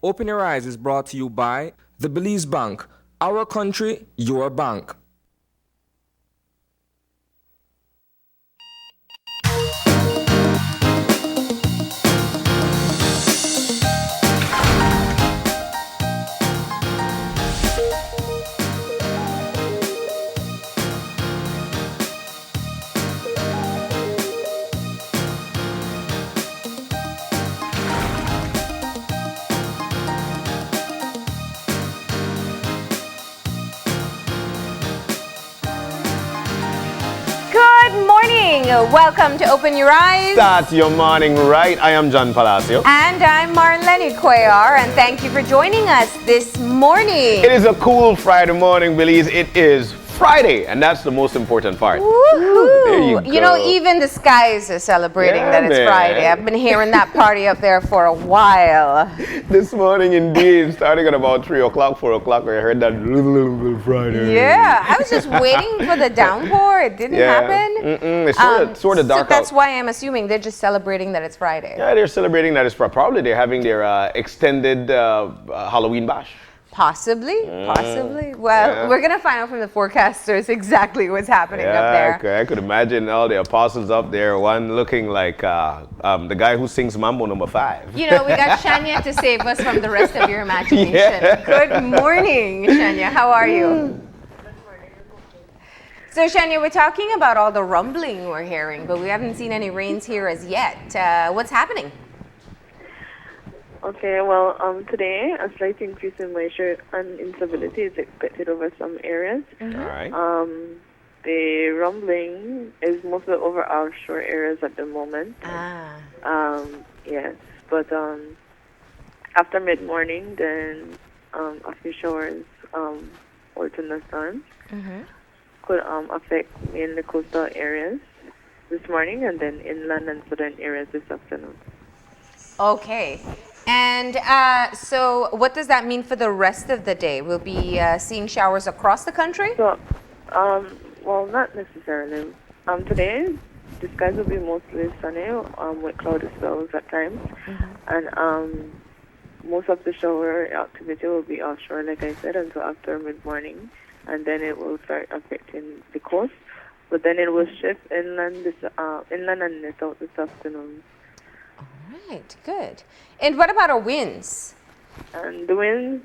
Open Your Eyes is brought to you by the Belize Bank. Our country, your bank. Good morning. Welcome to Open Your Eyes. Start your morning right. I am John Palacio. And I'm Marlene Cuellar, and thank you for joining us this morning. It is a cool Friday morning, Belize. It is Friday, and that's the most important part. Woohoo! There you You know, go. even the skies are celebrating Yeah, that it's man. Friday. I've been hearing that party up there for a while. This morning, indeed, starting at about 3 o'clock, 4 o'clock, I heard that little Friday. Yeah, I was just waiting for the downpour. It didn't happen. It's sort of dark So that's out. why I'm assuming they're just celebrating that it's Friday. Yeah, they're celebrating that. It's probably they're having their extended Halloween bash. Possibly. Well, yeah. we're going to find out from the forecasters exactly what's happening up there. I could imagine all the apostles up there, one looking like the guy who sings Mambo number 5. You know, we got Shania to save us from the rest of your imagination. Yeah. Good morning, Shania. How are you? So, Shania, we're talking about all the rumbling we're hearing, but we haven't seen any rains here as yet. What's happening? Okay, well, today a slight increase in moisture and instability is expected over some areas. All right. The rumbling is mostly over offshore areas at the moment. Yes, but after mid-morning, then a few showers or thunderstorms could affect mainly coastal areas this morning, and then inland and southern areas this afternoon. Okay. And so what does that mean for the rest of the day? We'll be seeing showers across the country? So, well, not necessarily. Today, the skies will be mostly sunny with cloudy spells at times. And most of the shower activity will be offshore, like I said, until after mid-morning. And then it will start affecting the coast. But then it will shift inland and the south this afternoon. Right, good. And what about our winds? And the winds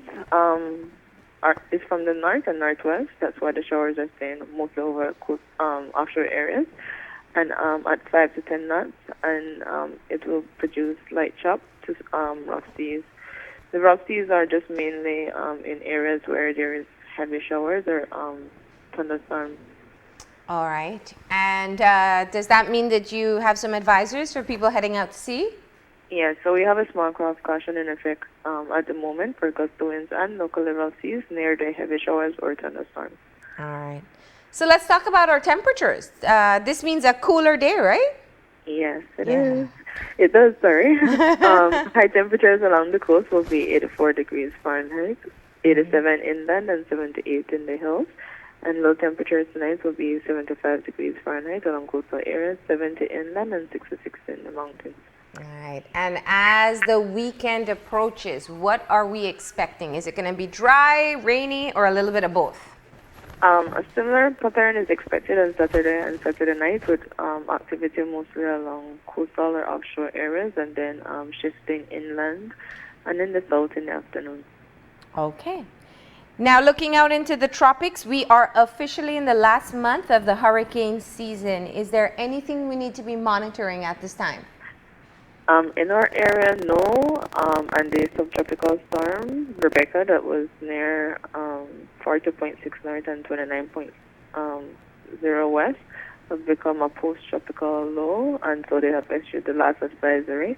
is from the north and northwest. That's why the showers are staying mostly over coast, offshore areas. And at 5 to 10 knots. And it will produce light chop to rough seas. The rough seas are just mainly in areas where there is heavy showers or thunderstorms. All right. And does that mean that you have some advisors for people heading out to sea? Yeah, so we have a small craft caution in effect at the moment for gust winds and local level seas near the heavy showers or thunderstorms. All right. So let's talk about our temperatures. This means a cooler day, right? Yes, it is. It does, sorry. High temperatures along the coast will be 84 degrees Fahrenheit, 87 inland and 78 in the hills. And low temperatures tonight will be 75 degrees Fahrenheit along coastal areas, 70 inland and 66 in the mountains. All right. And as the weekend approaches, what are we expecting? Is it going to be dry, rainy, or a little bit of both? A similar pattern is expected on Saturday and Saturday night with activity mostly along coastal or offshore areas and then shifting inland and in the south in the afternoon. Okay. Now looking out into the tropics, we are officially in the last month of the hurricane season. Is there anything we need to be monitoring at this time? In our area, no. And the subtropical storm, Rebecca, that was near 42.6 north and 29.0 west, has become a post-tropical low, and so they have issued the last advisory.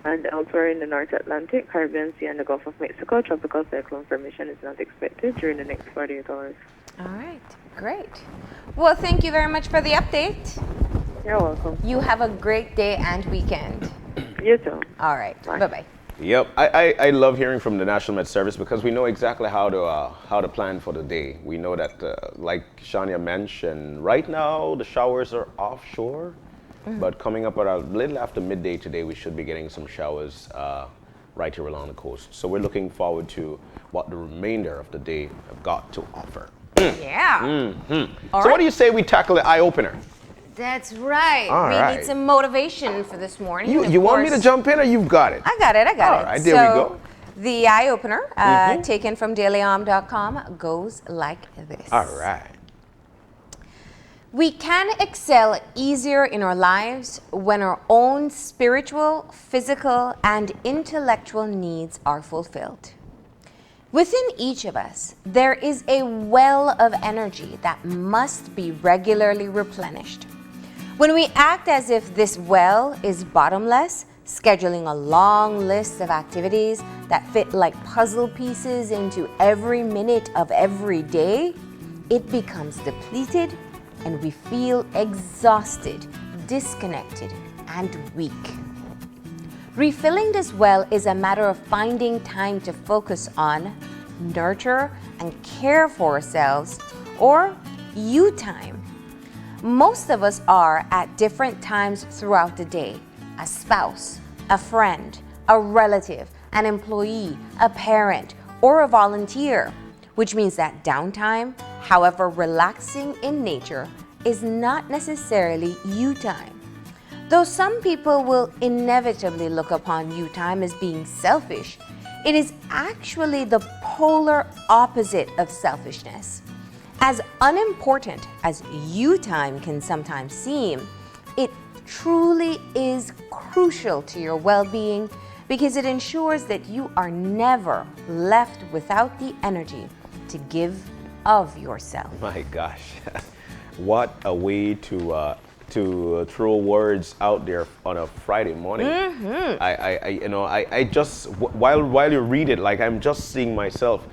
And elsewhere in the North Atlantic, Caribbean Sea, and the Gulf of Mexico, tropical cyclone formation is not expected during the next 48 hours. All right, great. Well, thank you very much for the update. You're welcome. You have a great day and weekend. You too. All right, bye-bye. Yep, I love hearing from the National Met Service because we know exactly how to plan for the day. We know that, like Shania mentioned, right now the showers are offshore, but coming up at a little after midday today, we should be getting some showers right here along the coast. So we're looking forward to what the remainder of the day have got to offer. Yeah. So what do you say we tackle the eye opener? That's right. All we right. need some motivation for this morning. You want me to jump in or you've got it? I got it. All right, there we go. The eye opener, taken from dailyom.com, goes like this. All right. We can excel easier in our lives when our own spiritual, physical, and intellectual needs are fulfilled. Within each of us, there is a well of energy that must be regularly replenished. When we act as if this well is bottomless, scheduling a long list of activities that fit like puzzle pieces into every minute of every day, it becomes depleted and we feel exhausted, disconnected, and weak. Refilling this well is a matter of finding time to focus on, nurture, and care for ourselves, or you time. Most of us are at different times throughout the day: a spouse, a friend, a relative, an employee, a parent, or a volunteer, which means that downtime, however relaxing in nature, is not necessarily you time. Though some people will inevitably look upon you time as being selfish, it is actually the polar opposite of selfishness. As unimportant as you time can sometimes seem, it truly is crucial to your well-being because it ensures that you are never left without the energy to give of yourself. My gosh, what a way to throw words out there on a Friday morning. I just while you read it, like I'm just seeing myself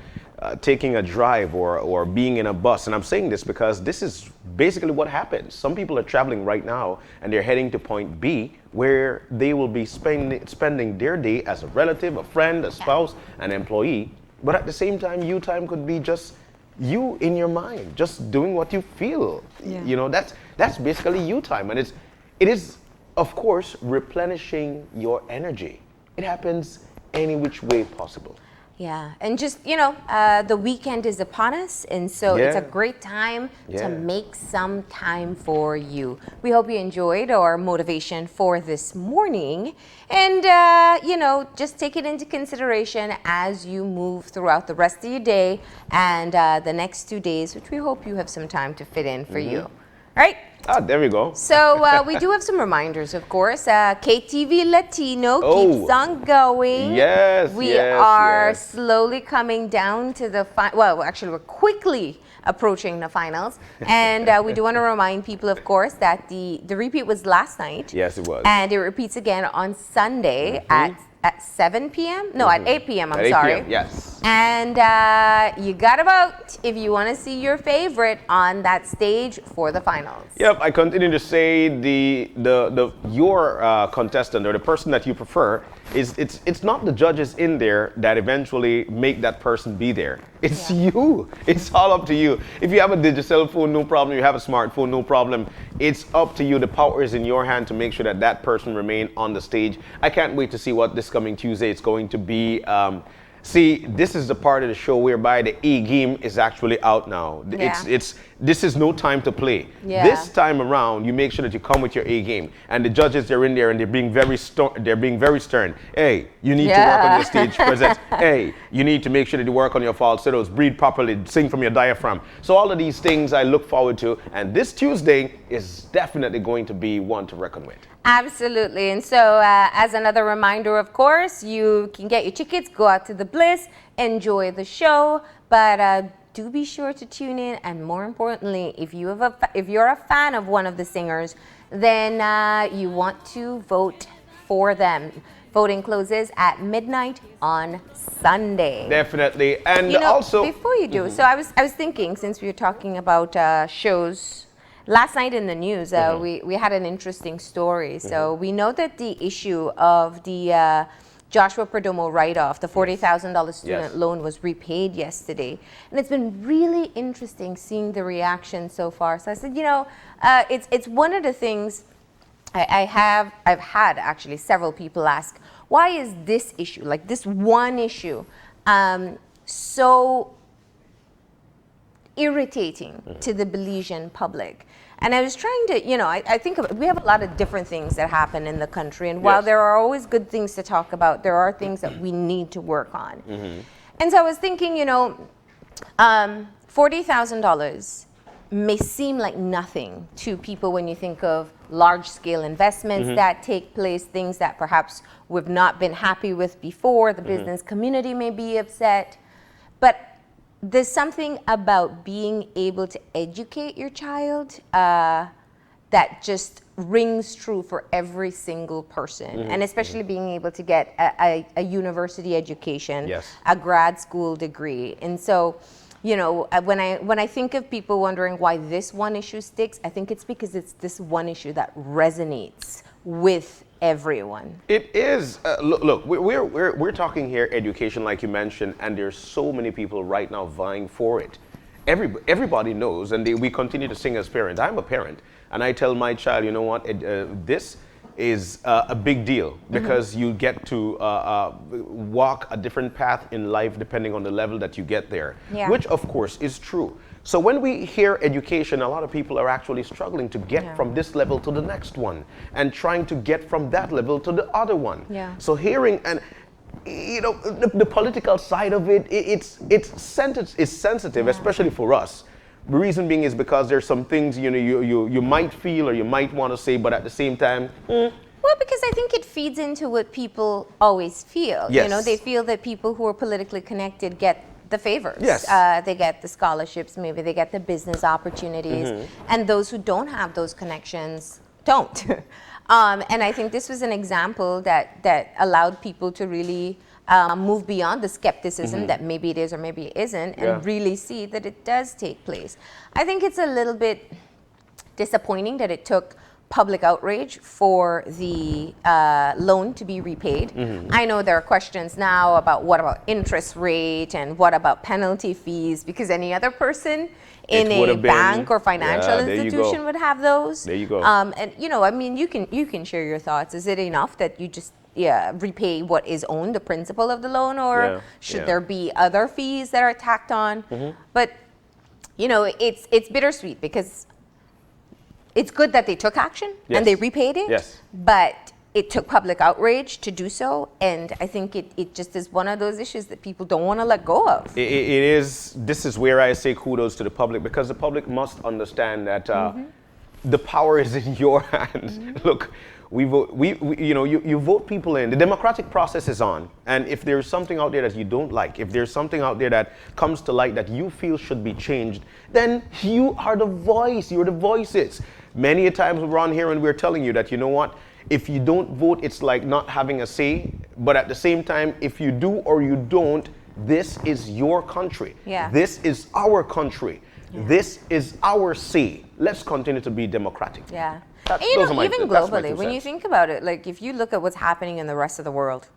taking a drive or being in a bus, and I'm saying this because this is basically what happens. Some people are traveling right now and they're heading to point B, where they will be spending their day as a relative, a friend, a spouse, an employee. But at the same time, you time could be just you in your mind, just doing what you feel. Yeah. You know, that's basically you time, and it is of course replenishing your energy. It happens any which way possible. Yeah, and just, the weekend is upon us, and so it's a great time to make some time for you. We hope you enjoyed our motivation for this morning, and, just take it into consideration as you move throughout the rest of your day and the next 2 days, which we hope you have some time to fit in for you. All right? There we go. So we do have some reminders, of course. KTV Latino keeps on going. Yes, we are slowly coming down to the well, actually, we're quickly approaching the finals. And we do want to remind people, of course, that the repeat was last night. Yes, it was. And it repeats again on Sunday at 7 p.m. No, at 8 p.m. I'm at 8 sorry. p.m., yes. And you gotta vote if you want to see your favorite on that stage for the finals. Yep, I continue to say your contestant or the person that you prefer it's not the judges in there that eventually make that person be there. It's you. It's all up to you. If you have a digital phone, no problem. You have a smartphone, no problem. It's up to you. The power is in your hand to make sure that that person remain on the stage. I can't wait to see what this coming Tuesday is going to be. See, this is the part of the show whereby the A game is actually out now. This is no time to play. Yeah. This time around, you make sure that you come with your A game. And the judges, they're in there and they're being very stern. Hey, you need to work on your stage presence. Hey, you need to make sure that you work on your falsettos, breathe properly, sing from your diaphragm. So all of these things I look forward to. And this Tuesday is definitely going to be one to reckon with. Absolutely. And so as another reminder, of course, you can get your tickets, go out to the Bliss, enjoy the show, but do be sure to tune in. And more importantly, if you're a fan of one of the singers, then you want to vote for them. Voting closes at midnight on Sunday. Definitely. And also, before you do, so I was thinking, since we were talking about shows, last night in the news, we had an interesting story. So we know that the issue of the Joshua Perdomo write-off, the $40,000 student loan, was repaid yesterday. And it's been really interesting seeing the reaction so far. So I said, it's one of the things I've had actually several people ask, why is this issue, like this one issue, so irritating to the Belizean public? And I was trying to, I think we have a lot of different things that happen in the country. And while there are always good things to talk about, there are things that we need to work on. And so I was thinking, $40,000 may seem like nothing to people when you think of large-scale investments that take place, things that perhaps we've not been happy with before. The business community may be upset. But there's something about being able to educate your child that just rings true for every single person, and especially being able to get a university education, a grad school degree. And so, when I think of people wondering why this one issue sticks, I think it's because it's this one issue that resonates with everyone. It is. Look, we're talking here education, like you mentioned, and there's so many people right now vying for it. Everybody knows, and we continue to sing as parents. I'm a parent, and I tell my child, you know what, this is a big deal because you get to walk a different path in life depending on the level that you get there, which of course is true. So when we hear education, a lot of people are actually struggling to get from this level to the next one and trying to get from that level to the other one. So hearing and the political side of it's sensitive, especially for us. The reason being is because there's some things you might feel or you might want to say, but at the same time. Well, because I think it feeds into what people always feel. They feel that people who are politically connected get the favors. They get the scholarships, maybe they get the business opportunities, and those who don't have those connections don't. And I think this was an example that allowed people to really move beyond the skepticism that maybe it is or maybe it isn't, and really see that it does take place. I think it's a little bit disappointing that it took public outrage for the loan to be repaid. I know there are questions now about what about interest rate and what about penalty fees, because any other person in a bank or financial institution would have those. There you go. And you can share your thoughts. Is it enough that you just repay what is owned, the principal of the loan, or should there be other fees that are tacked on? But it's bittersweet because it's good that they took action and they repaid it, but it took public outrage to do so, and I think it just is one of those issues that people don't want to let go of. It is. This is where I say kudos to the public, because the public must understand that the power is in your hands. Look, we vote. You vote people in. The democratic process is on, and if there's something out there that you don't like, if there's something out there that comes to light that you feel should be changed, then you are the voice. You're the voices. Many a times we're on here and we're telling you that, you know what, if you don't vote, it's like not having a say. But at the same time, if you do or you don't, This is your country. Yeah. This is our country. Yeah. This is our sea. Let's continue to be democratic. Yeah. That's, And, those are my, even that's my globally, two when you cents. think about it, like if you look at what's happening in the rest of the world,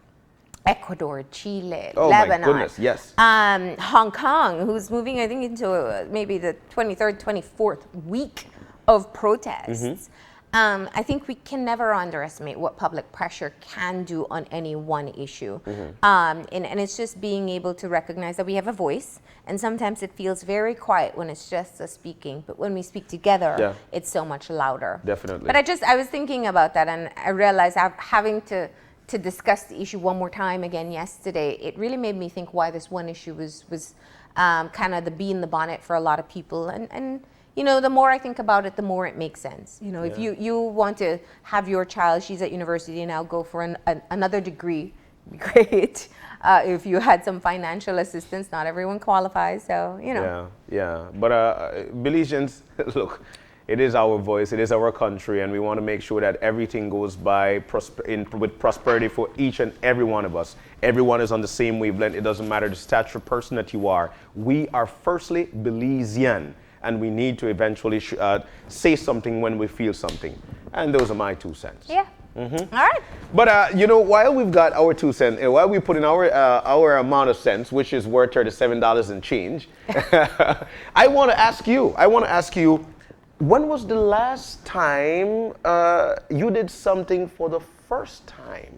Ecuador, Chile, Oh Lebanon, my goodness, yes. Hong Kong, who's moving, I think, into maybe the 23rd, 24th week of protests. Mm-hmm. I think we can never underestimate what public pressure can do on any one issue. And it's just being able to recognize that we have a voice. And sometimes it feels very quiet when it's just us speaking. But when we speak together, it's so much louder. Definitely. But I was thinking about that, and I realized having to discuss the issue one more time again yesterday, it really made me think why this one issue was kind of the bee in the bonnet for a lot of people. And you know, the more I think about it, the more it makes sense. You know, if you want to have your child, she's at university now, go for another degree, it'd be great. If you had some financial assistance, not everyone qualifies, so, you know. Yeah. But Belizeans, look, it is our voice, it is our country, and we want to make sure that everything goes by with prosperity for each and every one of us. Everyone is on the same wavelength. It doesn't matter the stature person that you are. We are firstly Belizean, and we need to eventually say something when we feel something. And those are my 2 cents. Yeah. Mm-hmm. All right. But you know, while we've got our 2 cents, while we put in our amount of cents, which is worth $37 and change, I want to ask you, when was the last time you did something for the first time?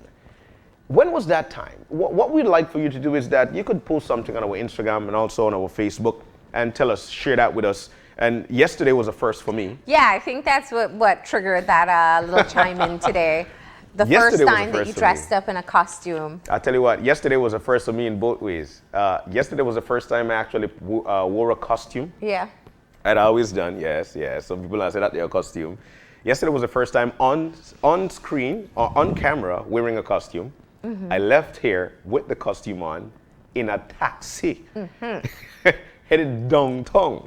When was that time? What we'd like for you to do is that you could post something on our Instagram and also on our Facebook and share that with us. And yesterday was a first for me. Yeah, I think that's what triggered that little chime in today. The Yesterday first was a time that first you for dressed me. up in a costume. I'll tell you what, yesterday was a first for me in both ways. Yesterday was the first time I actually wore a costume. Yeah. I'd always done, yes. Some people have said that they're a costume. Yesterday was the first time on screen, or on camera, wearing a costume. Mm-hmm. I left here with the costume on in a taxi. Mm-hmm. Headed downtown.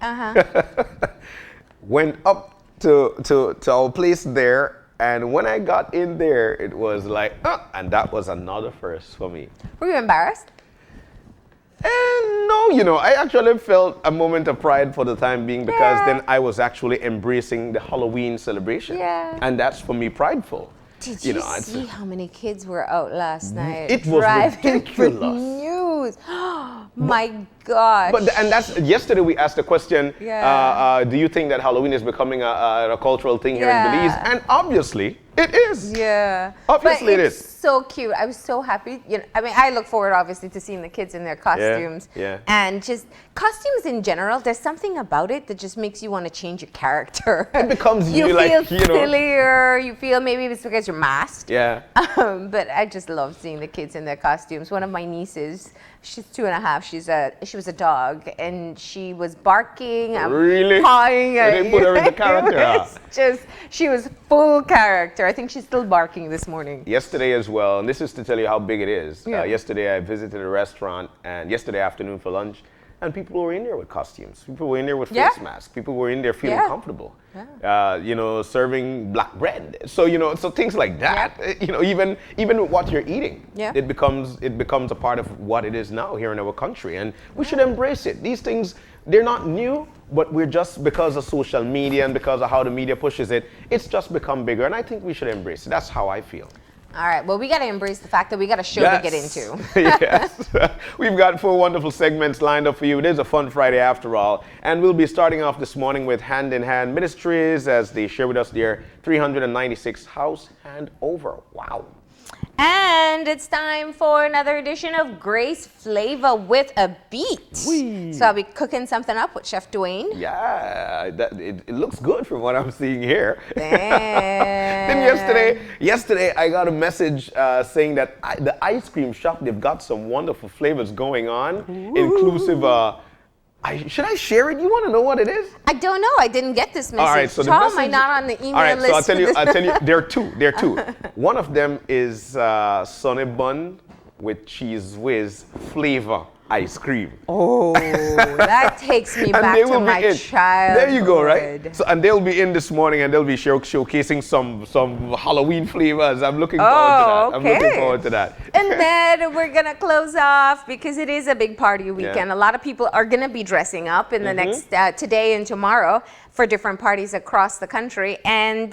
Went up to our place there, and when I got in there, it was like, and that was another first for me. Were you embarrassed? And no, you know, I actually felt a moment of pride for the time being because then I was actually embracing the Halloween celebration. Yeah. And that's for me prideful. Did you see how many kids were out last night? It was ridiculous. News. My gosh. And that's yesterday we asked the question, do you think that Halloween is becoming a cultural thing here in Belize? And obviously it is. Yeah. Obviously it is. So cute. I was so happy. You know, I mean, I look forward obviously to seeing the kids in their costumes. Yeah. And just costumes in general, there's something about it that just makes you want to change your character. It becomes you like, feel you know, sillier. You feel maybe it's because you're masked. Yeah. But I just love seeing the kids in their costumes. One of my nieces, she's 2.5. She was a dog, and she was barking, really? pawing. They put her in the character. She was full character. I think she's still barking this morning. Yesterday as well, and this is to tell you how big it is. Yesterday I visited a restaurant, and yesterday afternoon for lunch, and people were in there with costumes. People were in there with face masks. People were in there feeling comfortable. You know, serving black bread. So, you know, so things like that. You know, even with what you're eating, it becomes a part of what it is now here in our country, and we should embrace it. These things, they're not new, but we're just, because of social media and because of how the media pushes it, it's just become bigger, and I think we should embrace it. That's how I feel. All right, well, we got to embrace the fact that we got a show to get into. Yes. We've got 4 wonderful segments lined up for you. It is a fun Friday after all. And we'll be starting off this morning with Hand in Hand Ministries as they share with us their 396 house handover. Wow. And it's time for another edition of Grace Flavor with a Beat. So I'll be cooking something up with Chef Dwayne. Yeah, it looks good from what I'm seeing here. Then yesterday I got a message saying that the ice cream shop, they've got some wonderful flavors going on, inclusive. Should I share it? You want to know what it is? I don't know. I didn't get this message. All right, so the How message, am I not on the email all right, list? So I'll tell you. There are two. One of them is Sonny Bun with Cheese Whiz flavor. ice cream. Oh, that takes me And back they to will my be in. childhood. There you go, right? So, and they'll be in this morning, and they'll be showcasing some Halloween flavors. I'm looking forward to that. I'm looking okay. forward to that. And then we're gonna close off because it is a big party weekend. Yeah. A lot of people are gonna be dressing up in the next today and tomorrow for different parties across the country, and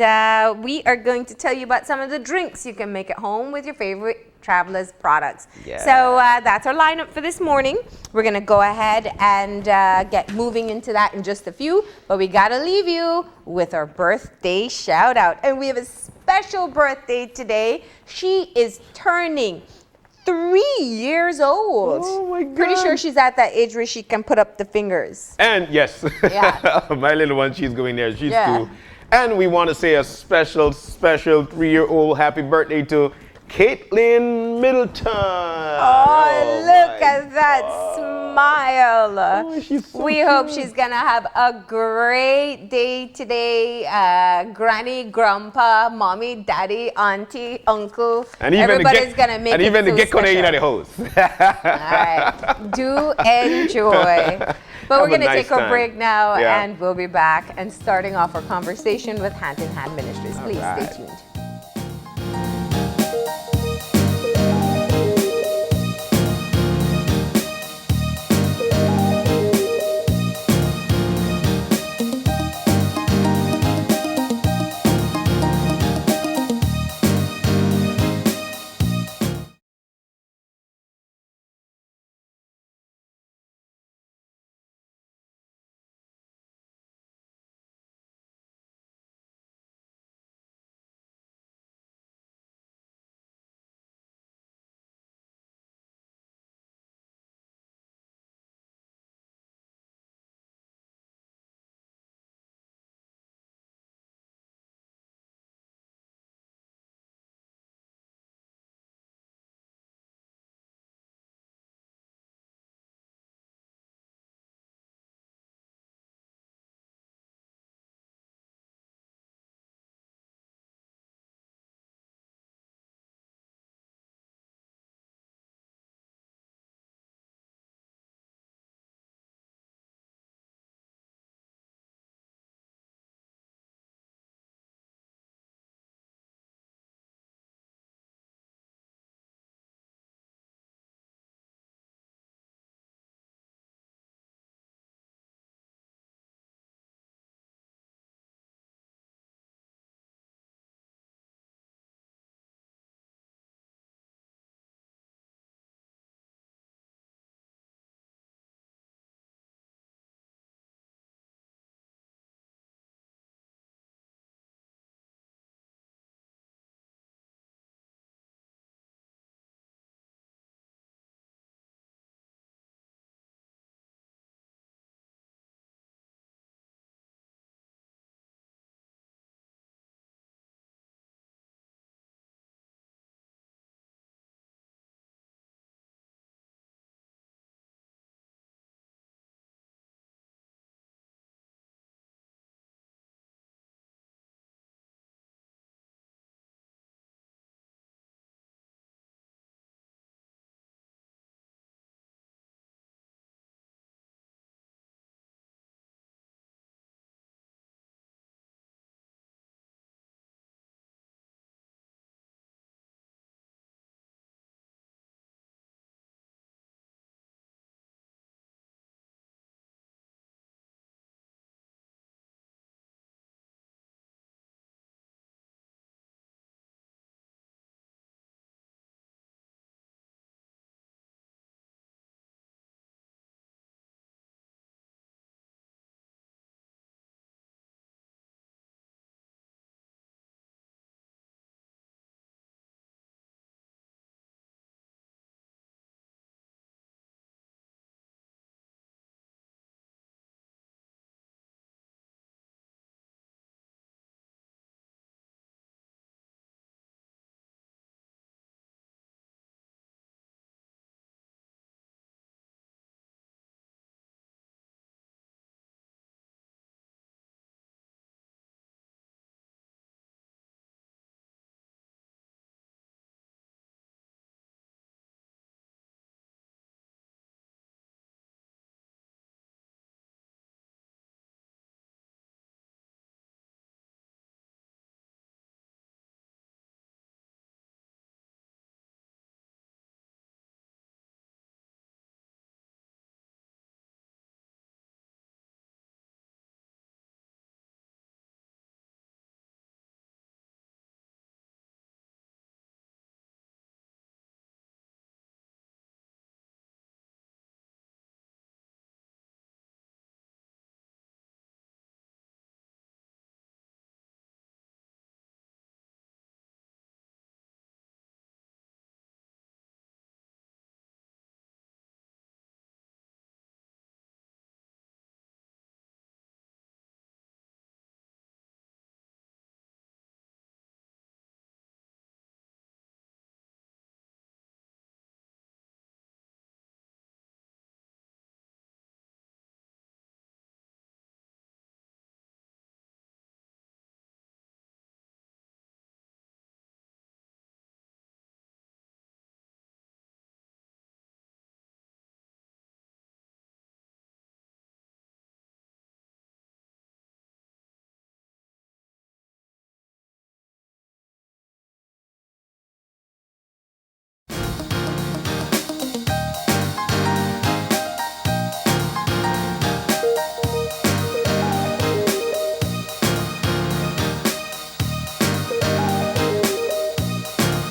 we are going to tell you about some of the drinks you can make at home with your favorite Travelers products. Yeah. So that's our lineup for this morning. We're gonna go ahead and get moving into that in just a few, but we gotta leave you with our birthday shout out. And we have a special birthday today. She is turning 3 years old. Oh my God. Pretty sure she's at that age where she can put up the fingers. And yes, Yeah. my little one, she's going there. She's Yeah. 2. And we want to say a special 3-year-old happy birthday to Caitlin Middleton. Oh, look at that smile. Oh, she's so We hope cute. she's gonna have a great day today. Granny, grandpa, mommy, daddy, auntie, uncle. And even everybody's gonna make and it even the feel get connected in special. the house. All right, do enjoy. But we're Have a gonna nice take our time. break now, Yeah. and we'll be back and starting off our conversation with Hand in Hand Ministries. Please right. stay tuned.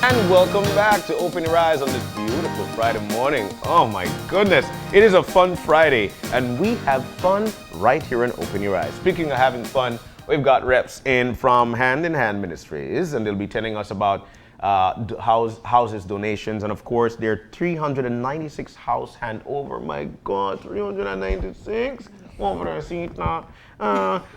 And welcome back to Open Your Eyes on this beautiful Friday morning. Oh my goodness, it is a fun Friday, and we have fun right here in Open Your Eyes. Speaking of having fun, we've got reps in from Hand in Hand Ministries, and they'll be telling us about houses donations, and of course there are 396 house handover. My God, 396 over there, see it now.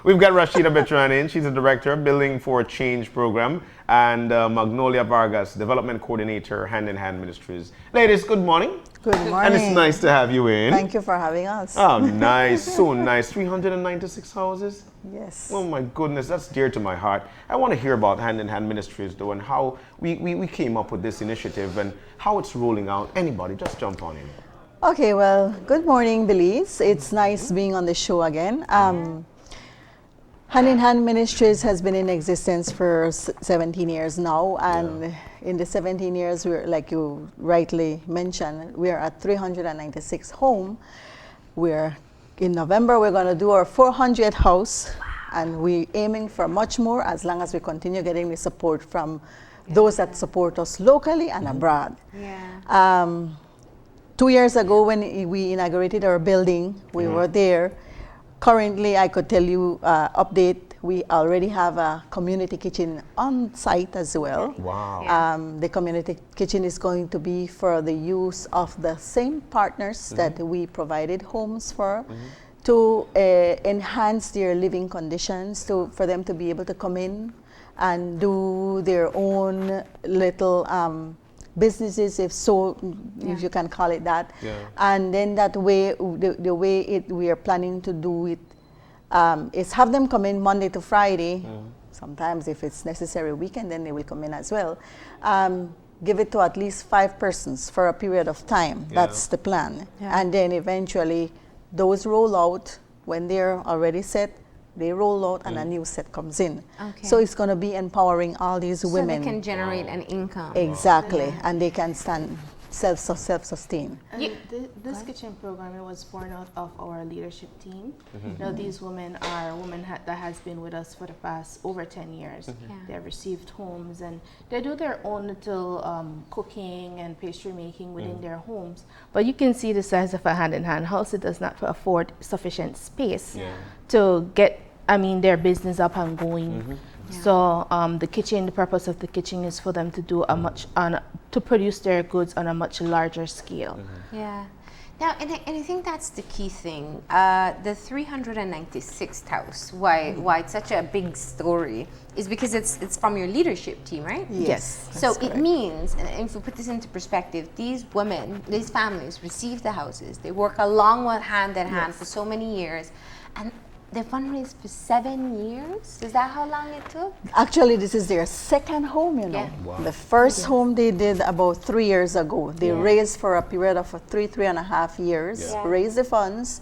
We've got Rashida Betran in. She's the director of Building for Change program, and Magnolia Vargas, development coordinator, Hand in Hand Ministries. Ladies, good morning. Good morning. And it's nice to have you in. Thank you for having us. Oh, nice, so nice. 396 houses. Yes. Oh my goodness, that's dear to my heart. I want to hear about Hand in Hand Ministries though, and how we came up with this initiative and how it's rolling out. Anybody, just jump on in. Okay, well, good morning, Belize. It's nice being on the show again. Hand in Hand Ministries has been in existence for 17 years now, and in the 17 years, we're, like you rightly mentioned, we are at 396 home. In November, we're going to do our 400th house, and we're aiming for much more as long as we continue getting the support from those that support us locally and abroad. 2 years ago, when we inaugurated our building, we were there. Currently, I could tell you, update, we already have a community kitchen on site as well. Wow. The community kitchen is going to be for the use of the same partners that we provided homes for, to enhance their living conditions, for them to be able to come in and do their own little businesses, if you can call it that. And then that way, the way we are planning to do it is have them come in Monday to Friday. Sometimes if it's necessary weekend, then they will come in as well. Give it to at least 5 persons for a period of time. That's the plan. And then eventually those roll out. When they're already set, they roll out and a new set comes in. So it's going to be empowering all these women. So they can generate an income. Exactly, and they can self-sustain. This kitchen program, it was born out of our leadership team. Now these women are women that has been with us for the past over 10 years. They have received homes, and they do their own little cooking and pastry making within their homes. But you can see the size of a hand-in-hand house. It does not afford sufficient space to get their business up and going. So the purpose of the kitchen is for them to do to produce their goods on a much larger scale. Yeah. Now, and I think that's the key thing. The 396th house, why it's such a big story, is because it's from your leadership team, right? Yes. So it means, and if we put this into perspective, these women, these families receive the houses. They work along with hand in hand for so many years, and they fundraised for 7 years? Is that how long it took? Actually, this is their second home, you know. Yeah. Wow. The first home they did about 3 years ago. They raised for a period of 3.5 years, raised the funds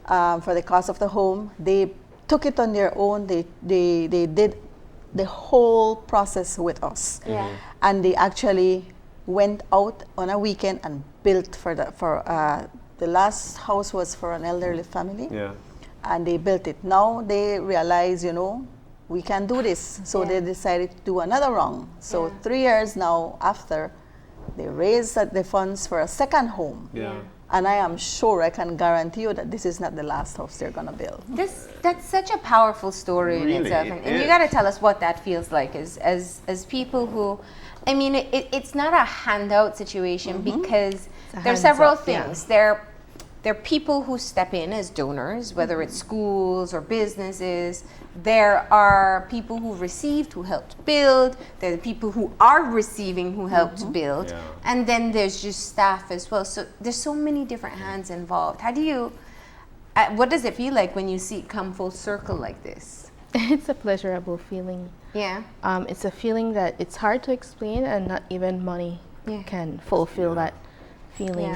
for the cost of the home. They took it on their own. They did the whole process with us. And they actually went out on a weekend and built the last house was for an elderly family. And they built it. Now they realize, we can do this. So they decided to do another round. So 3 years now after, they raised the funds for a second home. And I am sure, I can guarantee you that this is not the last house they're going to build. That's such a powerful story in itself. And you got to tell us what that feels like as people who, it's not a handout situation because there are several things. There are people who step in as donors, whether it's schools or businesses. There are people who received, who helped build. There are the people who are receiving, who helped build. And then there's just staff as well. So there's so many different hands involved. What does it feel like when you see it come full circle like this? It's a pleasurable feeling. Yeah. It's a feeling that it's hard to explain, and not even money can fulfill that feeling.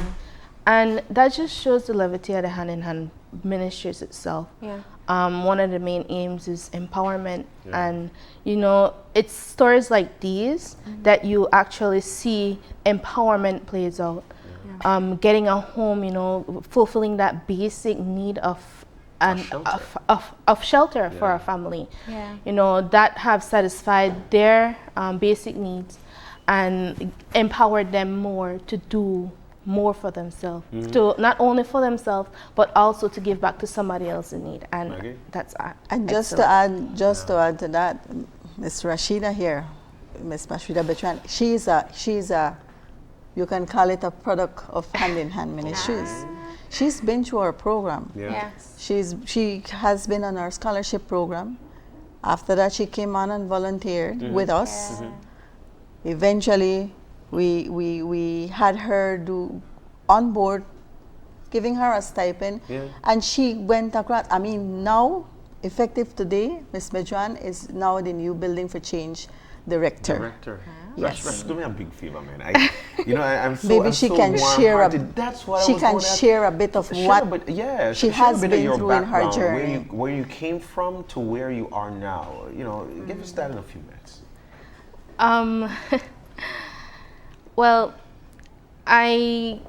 And that just shows the levity of the Hand in Hand Ministries itself. One of the main aims is empowerment. And, it's stories like these that you actually see empowerment plays out. Getting a home, fulfilling that basic need of shelter for a family. That have satisfied their basic needs. and empowered them more to do more for themselves, to not only for themselves but also to give back to somebody else in need. And Okay. that's And just to excellent. add to that, Miss Rashida here, Miss Rashida Bertrand, she's a, you can call it a product of Hand in Hand Ministries. She's been through our program. Yeah. She has been on our scholarship program. After that, she came on and volunteered with us. Eventually, we had her do on board, giving her a stipend, and she went across. I mean, now, effective today, Ms. Bertrand is now the new Building for Change director. Yes. Rush, do me a big favor, man. I'm so Maybe I'm she so can share warm-hearted. That's what I she was can going to ask. share a bit of Share what a bit, yeah, she share a has bit of been your through in her background, journey. where you came from to where you are now. Give us that in a few minutes. Well, I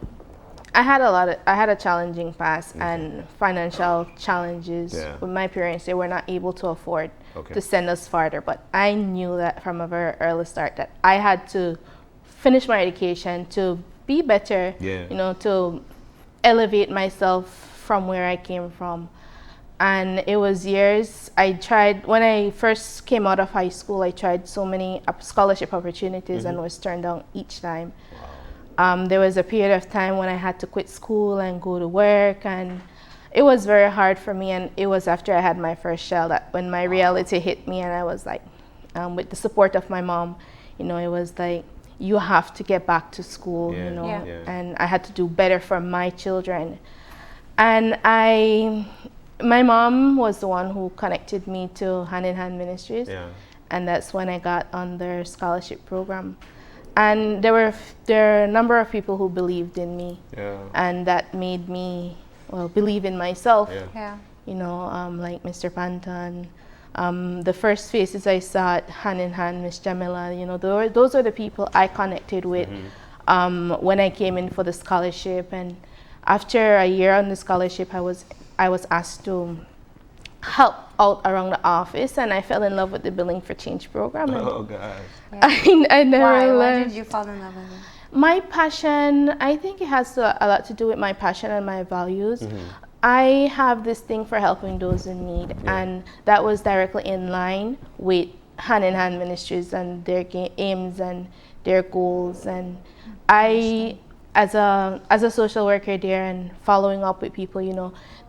had a challenging past and financial challenges with my parents. They were not able to afford to send us farther, but I knew that from a very early start that I had to finish my education to be better, to elevate myself from where I came from. And it was years. I tried, when I first came out of high school, I tried so many scholarship opportunities and was turned down each time. There was a period of time when I had to quit school and go to work, and it was very hard for me. And it was after I had my first child that when my reality hit me, and I was like, with the support of my mom, it was like, you have to get back to school, and I had to do better for my children. And my mom was the one who connected me to Hand in Hand Ministries, and that's when I got on their scholarship program. And there were a number of people who believed in me, and that made me believe in myself. Like Mr. Panton, the first faces I saw at Hand in Hand, Miss Jamila. Those are the people I connected with when I came in for the scholarship. And after a year on the scholarship, I was asked to help out around the office, and I fell in love with the Building for Change program. Oh gosh. I never Why did you fall in love with it? My passion, I think it has a lot to do with my passion and my values. I have this thing for helping those in need, and that was directly in line with Hand in Hand Ministries and their aims and their goals. And I, as a social worker there and following up with people,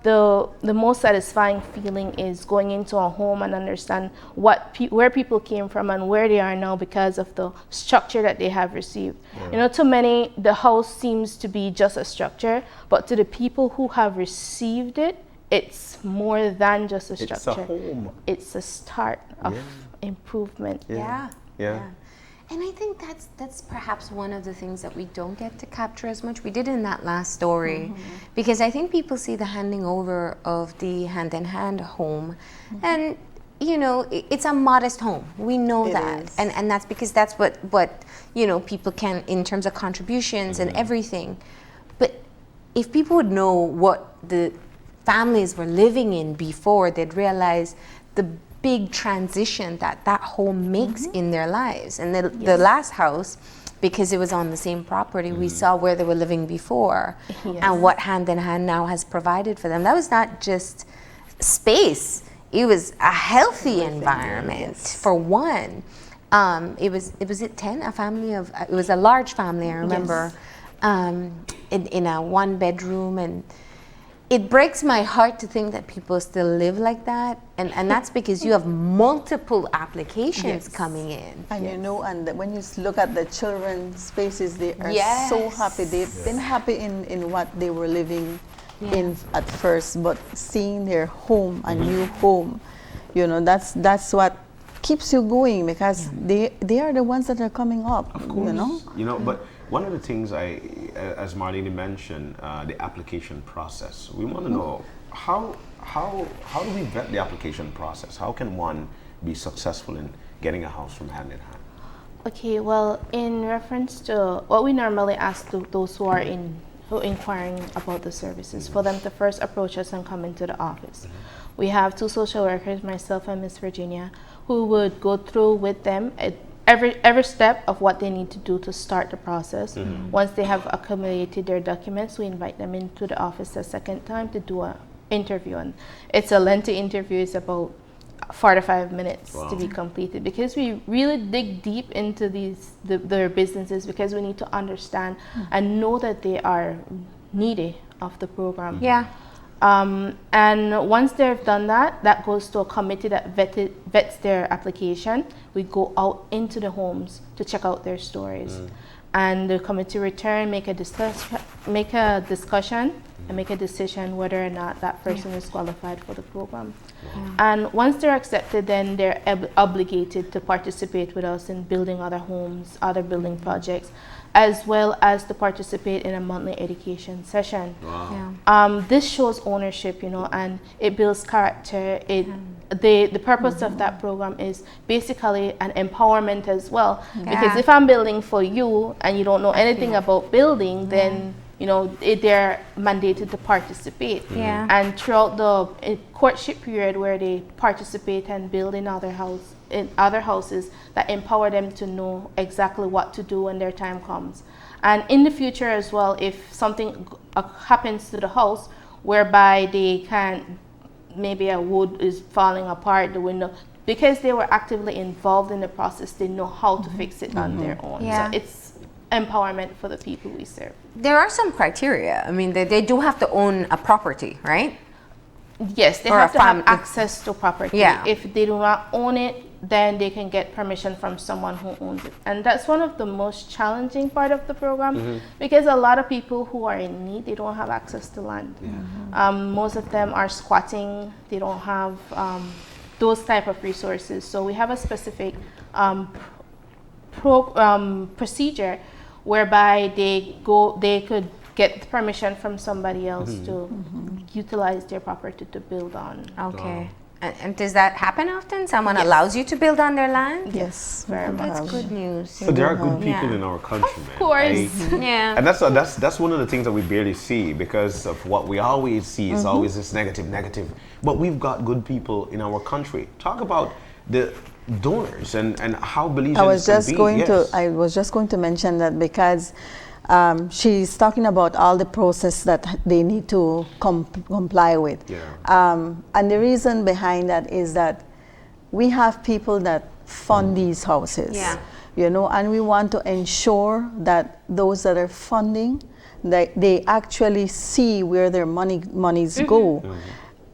the most satisfying feeling is going into a home and understand where people came from and where they are now because of the structure that they have received. To many, the house seems to be just a structure, but to the people who have received it, it's more than just a structure. It's a home. It's a start of improvement. Yeah. And I think Mm-hmm. that's perhaps one of the things that we don't get to capture as much. We did in that last story, because I think people see the handing over of the Hand in Hand home, and it's a modest home. We know that, and that's because that's what people can, in terms of contributions and everything. But if people would know what the families were living in before, they'd realize the big transition that home makes in their lives. And the last house, because it was on the same property, we saw where they were living before and what Hand in Hand now has provided for them. That was not just space, it was a healthy environment for one. It was 10, a family of, it was a large family, I remember, in a 1-bedroom, and it breaks my heart to think that people still live like that, and that's because you have multiple applications coming in. And and when you look at the children's spaces, they are so happy. They've been happy in what they were living in at first, but seeing their home, a new home, that's what keeps you going, because they are the ones that are coming up. Of course. But one of the things as Marlene mentioned, the application process. We want to know how do we vet the application process? How can one be successful in getting a house from Hand in Hand? Okay, well, in reference to what we normally ask those who are inquiring about the services, for them to first approach us and come into the office. We have 2 social workers, myself and Miss Virginia, who would go through with them every step of what they need to do to start the process. Once they have accumulated their documents, we invite them into the office a second time to do a interview, and it's a lengthy interview. It's about 45 minutes to be completed, because we really dig deep into their businesses, because we need to understand and know that they are needy of the program. Yeah. And once they've done that, that goes to a committee that vets their application. We go out into the homes to check out their stories. And the committee return, make a discussion and make a decision whether or not that person is qualified for the program. And once they're accepted, then they're obligated to participate with us in building other homes, other building projects, as well as to participate in a monthly education session. This shows ownership, and it builds character. The purpose of that program is basically an empowerment as well. Because if I'm building for you and you don't know anything about building, then they're mandated to participate. And throughout the courtship period, where they participate and build in other houses, that empower them to know exactly what to do when their time comes. And in the future as well, if something happens to the house whereby they can't, maybe a wood is falling apart, the window, because they were actively involved in the process, they know how to fix it on their own. So it's empowerment for the people we serve. There are some criteria. I mean, they do have to own a property, right? Yes, they have to have access to property. If they do not own it, then they can get permission from someone who owns it. And that's one of the most challenging part of the program, because a lot of people who are in need, they don't have access to land. Most of them are squatting. They don't have those type of resources. So we have a specific procedure whereby they could get permission from somebody else to utilize their property to build on. Okay. And does that happen often? Someone allows you to build on their land? Yes, very much. That's good news. So there are good people in our country, man. Of course. And that's one of the things that we barely see, because of what we always see is always this negative. But we've got good people in our country. Talk about the donors and how Belizeans I was just going to mention that, because she's talking about all the process that they need to comply with. And the reason behind that is that we have people that fund these houses, and we want to ensure that those that are funding, that they actually see where their monies go,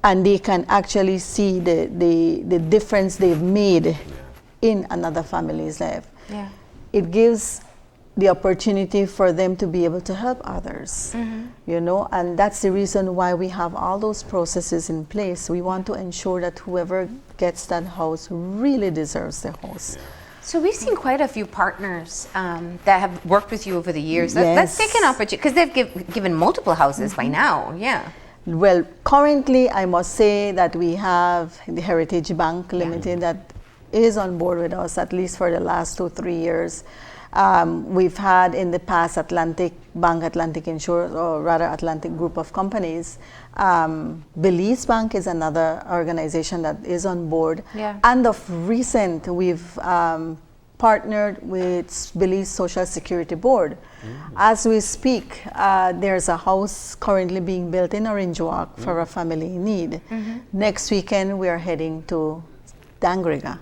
and they can actually see the difference they've made in another family's life. It gives the opportunity for them to be able to help others, and that's the reason why we have all those processes in place. We want to ensure that whoever gets that house really deserves the house. So we've seen quite a few partners that have worked with you over the years. Let's take an opportunity, because they've given multiple houses by now. Well, currently I must say that we have the Heritage Bank Limited that is on board with us, at least for the last 2-3 years. We've had in the past Atlantic Bank, Atlantic Insurance, or rather Atlantic Group of companies. Belize Bank is another organization that is on board. And of recent, we've partnered with Belize Social Security Board. As we speak, there's a house currently being built in Orange Walk for a family in need. Next weekend, we are heading to Dangriga.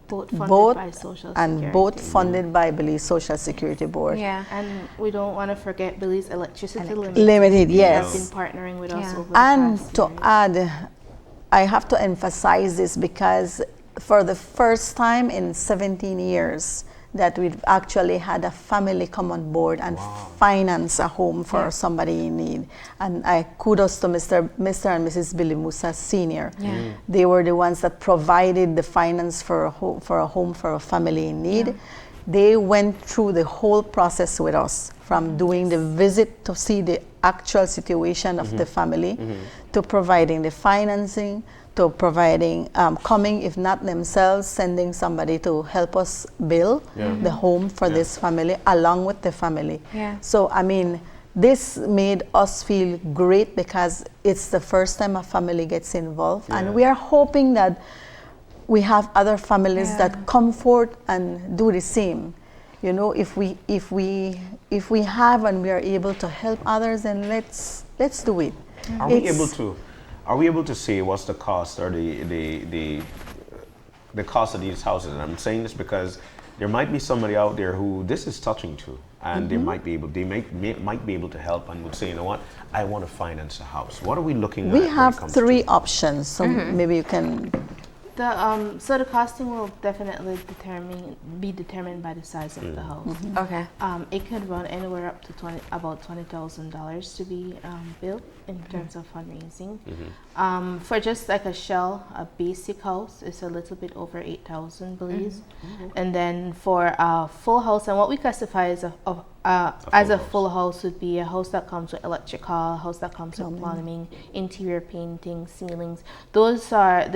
Both funded by Belize Social Security Board. And we don't want to forget Belize Electricity Limited, yes. Has been partnering with us over the and past to year. add, I have to emphasize this, because for the first time in 17 years that we've actually had a family come on board and finance a home for somebody in need. And I kudos to Mr. and Mrs. Billy Musa Sr. They were the ones that provided the finance for a home for a family in need. They went through the whole process with us, from doing the visit to see the actual situation of the family, to providing the financing, to providing, coming, if not themselves, sending somebody to help us build the home for this family, along with the family. So, I mean, this made us feel great, because it's the first time a family gets involved. And we are hoping that we have other families that come forth and do the same. You know, if we have and we are able to help others, then let's do it. Are we able to say what's the cost or the cost of these houses? And I'm saying this because there might be somebody out there who this is touching to, and they might be able to help and would say, you know what, I want to finance a house. What are we looking at? We when it have comes 3 to- options, so maybe you can. So the costing will definitely be determined by the size of the house. Okay. It could run anywhere up to about $20,000 to be built in terms of fundraising. For just like a shell, a basic house, it's a little bit over 8,000, believes. And then for a full house, and what we classify as a full house would be a house that comes with electrical, a house that comes with plumbing, interior painting, ceilings. These are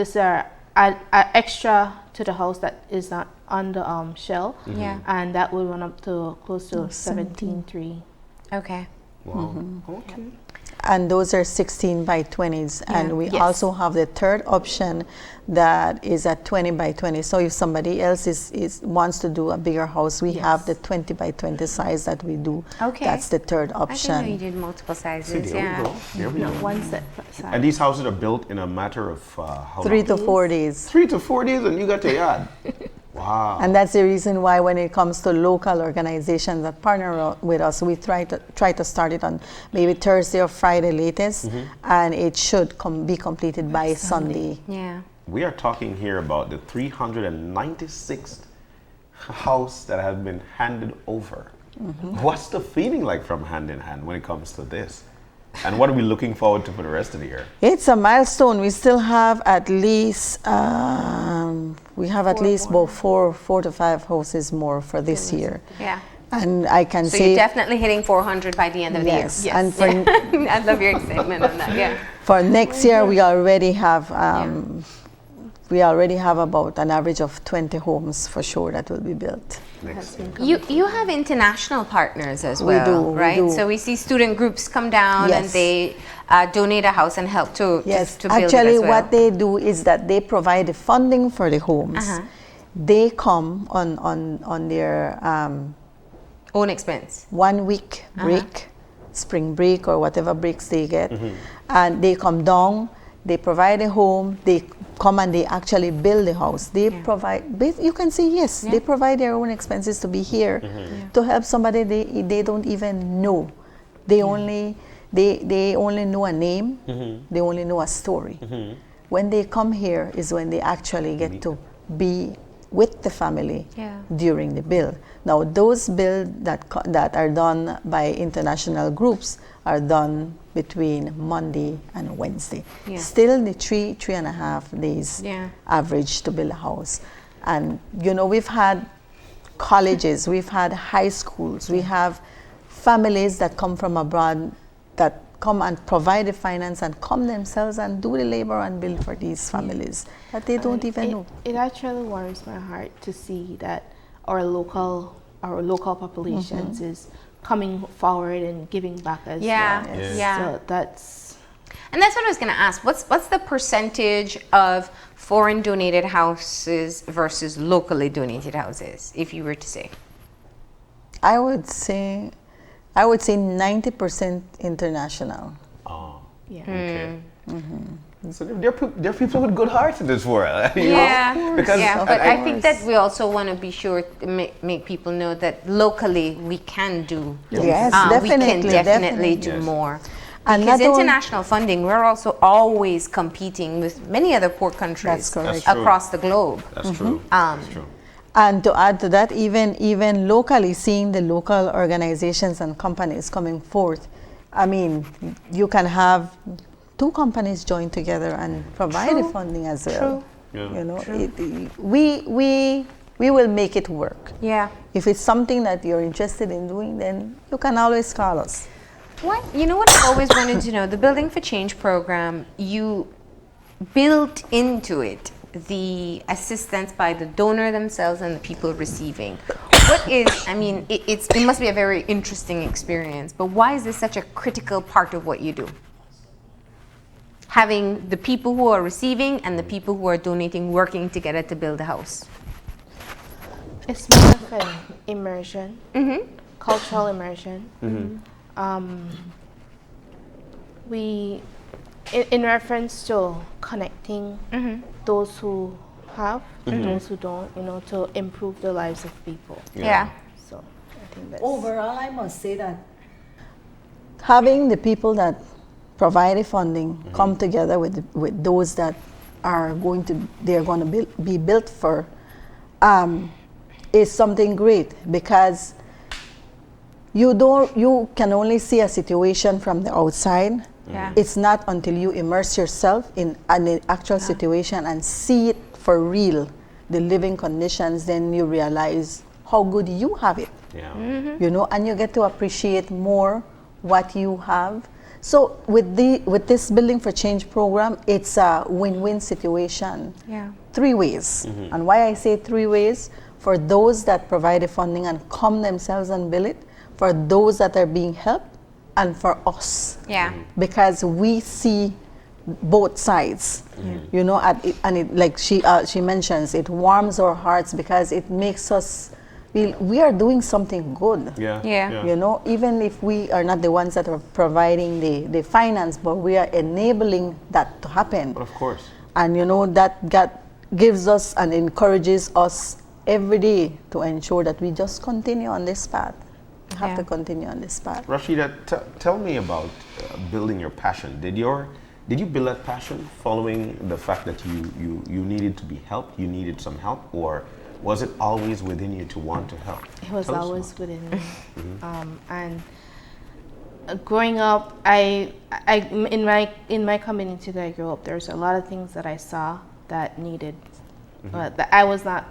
extra to the house that is not on the shell. Yeah. And that will run up to close to 17.3. Okay. Wow. Okay. And those are 16 by 20s. And we Yes. also have the third option that is at 20 by 20. So if somebody else wants to do a bigger house, we have the 20 by 20 size that we do. Okay. That's the third I didn't know you option. did multiple See, sizes. there Yeah. we go. There we No, go. one set size. And these houses are built in a matter of how 3 long? to 4 days. 3 to 4 days, and you got your yard. Wow. And that's the reason why when it comes to local organizations that partner with us, we try to start it on maybe Thursday or Friday latest, and it should be completed by Sunday. Yeah. We are talking here about the 396th house that has been handed over. What's the feeling like from hand in hand when it comes to this? And what are we looking forward to for the rest of the year? It's a milestone. We still have at least about four to five houses more for this year. Yeah. And I can So say you're definitely hitting 400 by the end of the year. yes. And for I love your excitement on that. Yeah. for next year, we already have about an average of 20 homes for sure that will be built. You have international partners as We well, do, we right? do. So we see student groups come down and Yes. they donate a house and help to Yes, to build actually, it as well. what they do is that they provide the funding for the homes. They come on their Own expense. 1 week break, spring break or whatever breaks they get, and they come down. They provide a home. They come and they actually build the house. They provide. You can say yes. They provide their own expenses to be here to help somebody they don't even know. They only know a name. They only know a story. When they come here is when they actually get to be with the family during the build. Now, those builds that are done by international groups are done between Monday and Wednesday. Yeah. Still the 3.5 days average to build a house. And we've had colleges, we've had high schools, we have families that come from abroad that come and provide the finance and come themselves and do the labor and build for these families that they don't even know. It actually warms my heart to see that our local populations is coming forward and giving back as well. Yeah. So that's. And that's what I was going to ask. What's the percentage of foreign donated houses versus locally donated houses, if you were to say? I would say 90% international. Oh, Yeah. okay. So there are people with good hearts in this world. you Yeah, know? Because but I think that we also want to be sure to make people know that locally we can do. Yes, We can definitely, definitely do Yes. more. And Because not only- international funding, we're also always competing with many other poor countries That's correct. That's true. across the globe. That's true. That's true. And to add to that, even locally, seeing the local organizations and companies coming forth, I mean, you can have 2 companies join together and provide the funding as well. Yeah. We will make it work. Yeah. If it's something that you're interested in doing, then you can always call us. You know what I've always wanted to know? The Building for Change program, you built into it the assistance by the donor themselves and the people receiving. What is, I mean, it must be a very interesting experience, but why is this such a critical part of what you do? having the people who are receiving and the people who are donating working together to build a house? It's more of an immersion, cultural immersion. We, in reference to connecting those who have and those who don't, you know, to improve the lives of people. Yeah. So I think that's Overall, I must say that having the people that provide the funding come together with those that are going to be built for is something great, because you can only see a situation from the outside. Yeah. It's not until you immerse yourself in an actual situation and see it for real, the living conditions, then you realize how good you have it. Yeah. You know, and you get to appreciate more what you have. So with this Building for Change program, it's a win-win situation. Yeah. 3 ways. And why I say 3 ways: for those that provide the funding and come themselves and build it, for those that are being helped, and for us. Yeah. Because we see both sides, you know, like she mentions, it warms our hearts because it makes us feel we are doing something good. Yeah. Yeah. You know, even if we are not the ones that are providing the finance, but we are enabling that to happen. But of course. And you know, that gives us and encourages us every day to ensure that we just continue on this path. We have Yeah. to continue on this path. Rashida, tell me about building your passion. Did you build that passion following the fact that you needed to be helped, you needed some help, or was it always within you to want to help? it was Tell us always more. within me. And growing up, I in my community that I grew up, there's a lot of things that I saw that needed, that I was not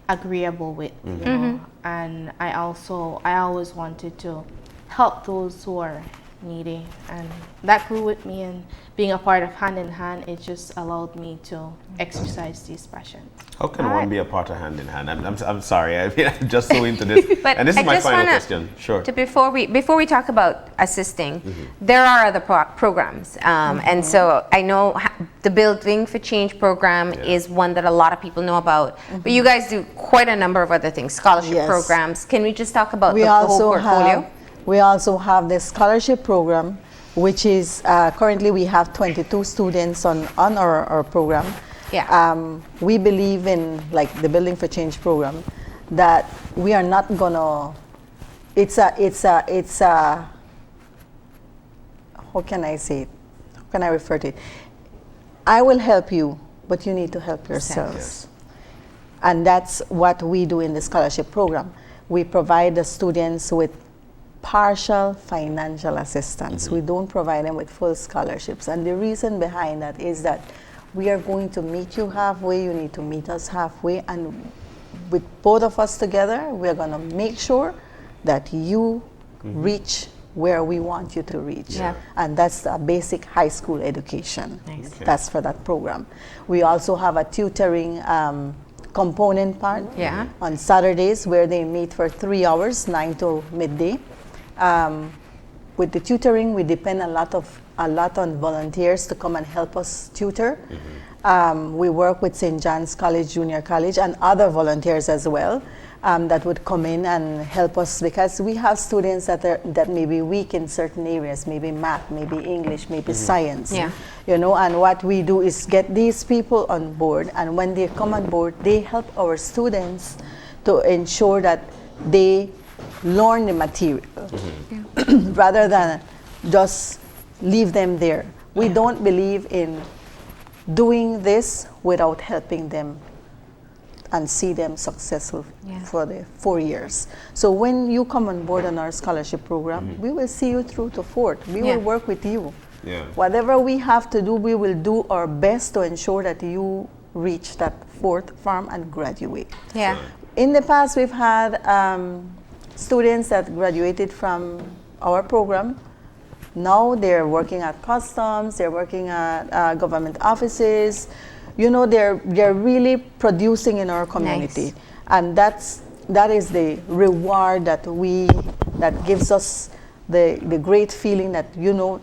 agreeable with, you know. And I always wanted to help those who are needy, and that grew with me. And being a part of Hand in Hand, it just allowed me to exercise these passions. How can one be a part of Hand in Hand? I'm sorry, I'm just so into this. But And this is I my just final wanna- question. Sure. Before we talk about assisting, there are other programs, and so I know the Building for Change program is one that a lot of people know about. But you guys do quite a number of other things, scholarship Yes. programs. Can we just talk about We the whole also portfolio? have the scholarship program, which is currently we have 22 students on our program. Yeah. We believe in, like, the Building for Change program, that we are not gonna. It's a. How can I say it? How can I refer to it? I will help you, but you need to help yourselves. Yes. And that's what we do in the scholarship program. We provide the students with partial financial assistance. We don't provide them with full scholarships. And the reason behind that is that we are going to meet you halfway, you need to meet us halfway, and with both of us together, we're going to make sure that you reach where we want you to reach. Yeah. And that's a basic high school education. Nice. Okay. That's for that program. We also have a tutoring component part Yeah. on Saturdays, where they meet for 3 hours, 9 to midday. With the tutoring, we depend a lot on volunteers to come and help us tutor. We work with St. John's College, Junior College, and other volunteers as well, that would come in and help us, because we have students that may be weak in certain areas, maybe math, maybe English, maybe science. Yeah. You know, and what we do is get these people on board, and when they come on board, they help our students to ensure that they learn the material rather than just leave them there. We don't believe in doing this without helping them and see them successful for the 4 years. So when you come on board on our scholarship program, we will see you through to 4th. We Yeah. will work with you. Yeah. Whatever we have to do, we will do our best to ensure that you reach that 4th farm and graduate. Yeah. In the past, we've had students that graduated from our program. Now they're working at customs, they're working at government offices. You know, they're really producing in our community. Nice. And that is the reward that gives us the great feeling that, you know,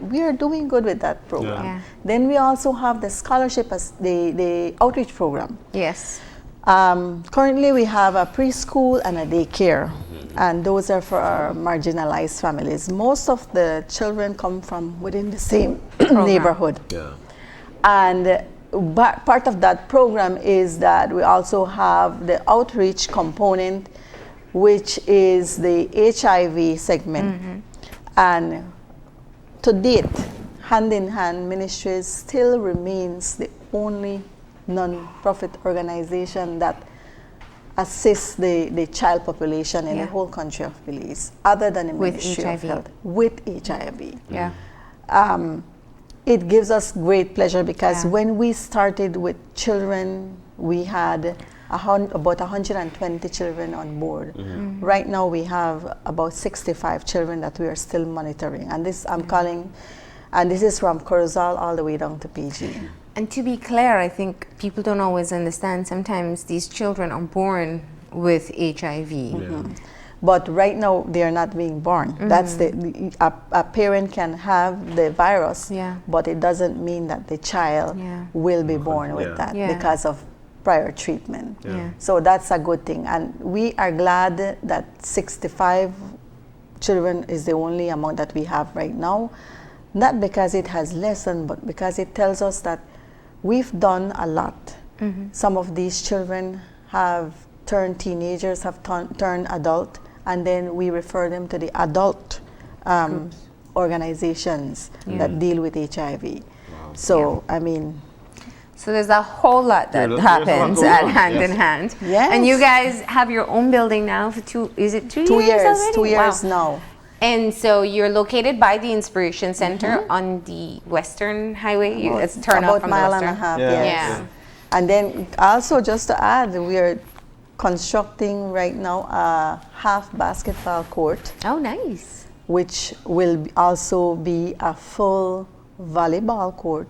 we are doing good with that program. Yeah. Then we also have the scholarship as the outreach program. Yes. Currently, we have a preschool and a daycare, and those are for our marginalized families. Most of the children come from within the same neighborhood. Yeah. And part of that program is that we also have the outreach component, which is the HIV segment. And to date, Hand in Hand Ministries still remains the only non-profit organization that assists the child population in the whole country of Belize, other than the With Ministry HIV. of Health, with HIV. Yeah. It gives us great pleasure because Yeah. when we started with children, we had about 120 children on board. Right now we have about 65 children that we are still monitoring. And this I'm calling, and this is from Corozal all the way down to PG. And to be clear, I think people don't always understand. Sometimes these children are born with HIV. But right now they are not being born. That's a parent can have the virus, Yeah. but it doesn't mean that the child Yeah. will be born with that Yeah. because of prior treatment. Yeah. So that's a good thing. And we are glad that 65 children is the only amount that we have right now. Not because it has lessened, but because it tells us that we've done a lot. Some of these children have turned teenagers, have turned adult, and then we refer them to the adult organizations that deal with HIV. So, I mean, So there's a whole lot that There's a lot happens going at on, Hand yes. in Hand. Yes. And you guys have your own building now for 2 years already? 2 years Wow. now. And so you're located by the Inspiration Center on the Western Highway. It's turn about up from the mile and a Western. half, Yeah. yes. Yeah. And then also just to add, we are constructing right now a half basketball court, Oh, nice. which will also be a full volleyball court.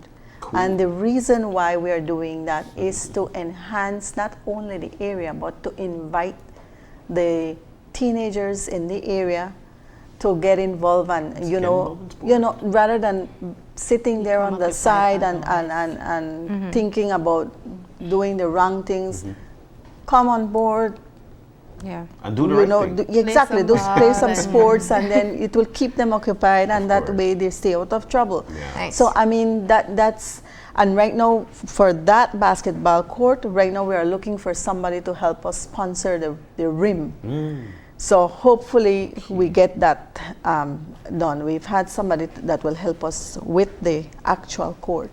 And the reason why we are doing that is to enhance not only the area, but to invite the teenagers in the area to get involved and you know rather than sitting there on the side and thinking about doing the wrong things, come on board, Yeah. And do the right thing. exactly, some just play some ball sports and then it will keep them occupied, and that course. way they stay out of trouble. Nice. So I mean that's, and right now for that basketball court, right now we are looking for somebody to help us sponsor the rim. So hopefully we get that done. We've had somebody that will help us with the actual court.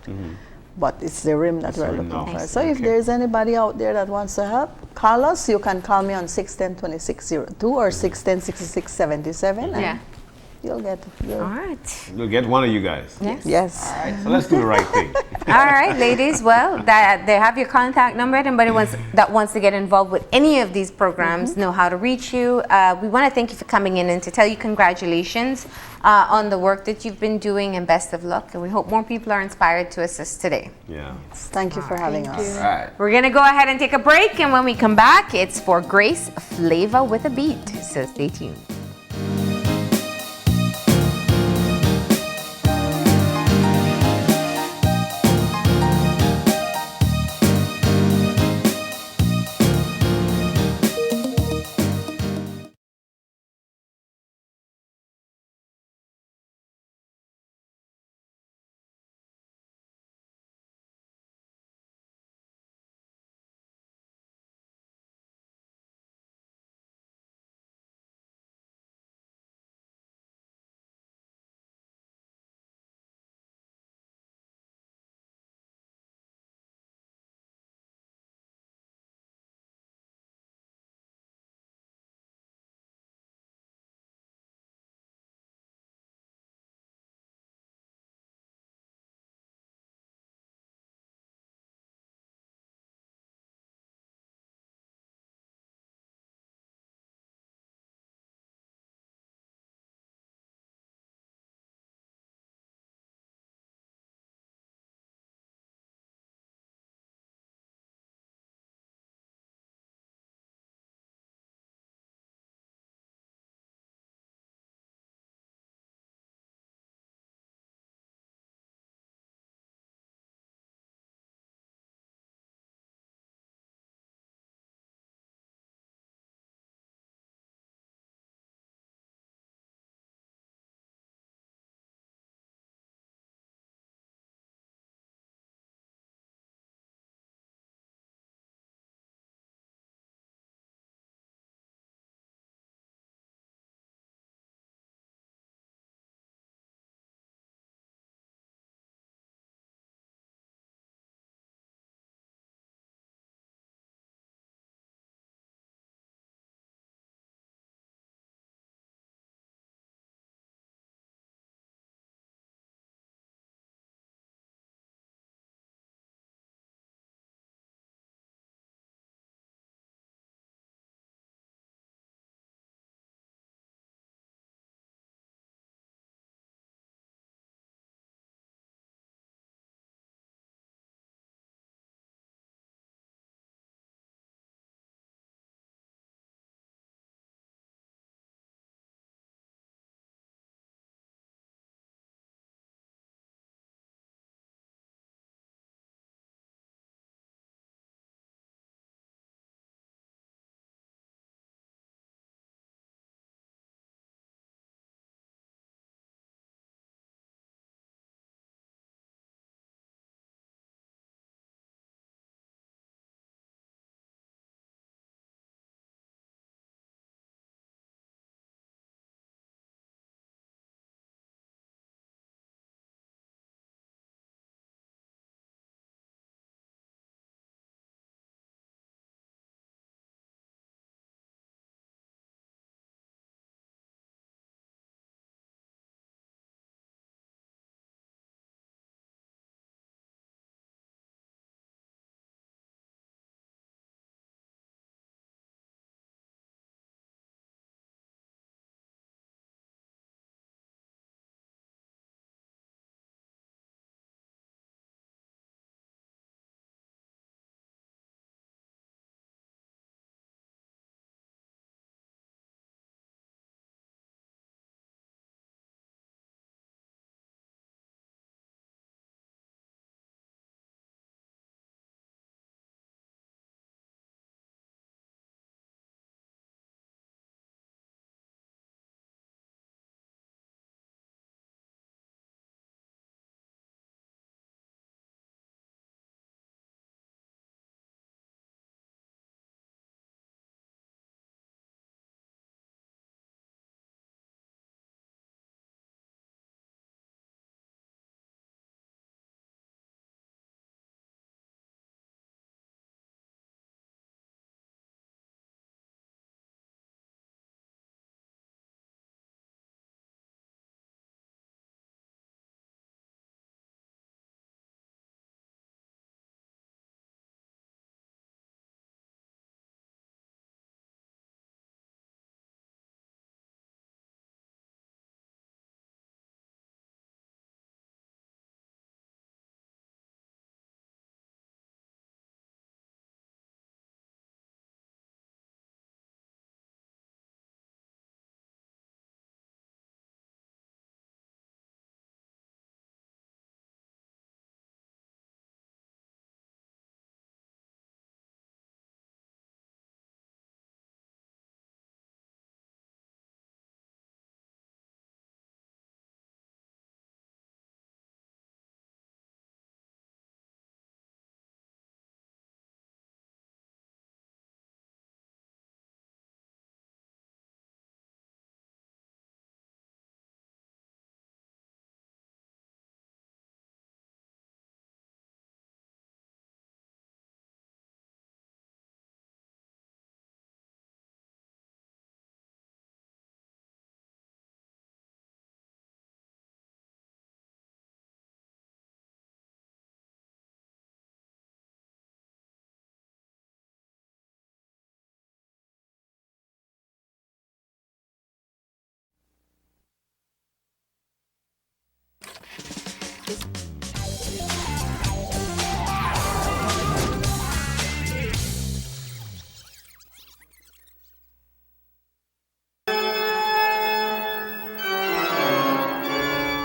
But it's the rim that we're rim looking now. for. Nice. So if Okay. there's anybody out there that wants to help, call us. You can call me on 610-2602 or 610-6677. and Yeah. You'll get All right. We'll get one of you guys. Yes. Yes. All right, so let's do the right thing. All right, ladies. Well, that they have your contact number. Anybody that wants to get involved with any of these programs know how to reach you. We want to thank you for coming in and to tell you congratulations on the work that you've been doing, and best of luck. And we hope more people are inspired to assist today. Yeah. Thank you for having us. All right. We're gonna go ahead and take a break, and when we come back, it's for Grace Flavor with a Beat. So stay tuned.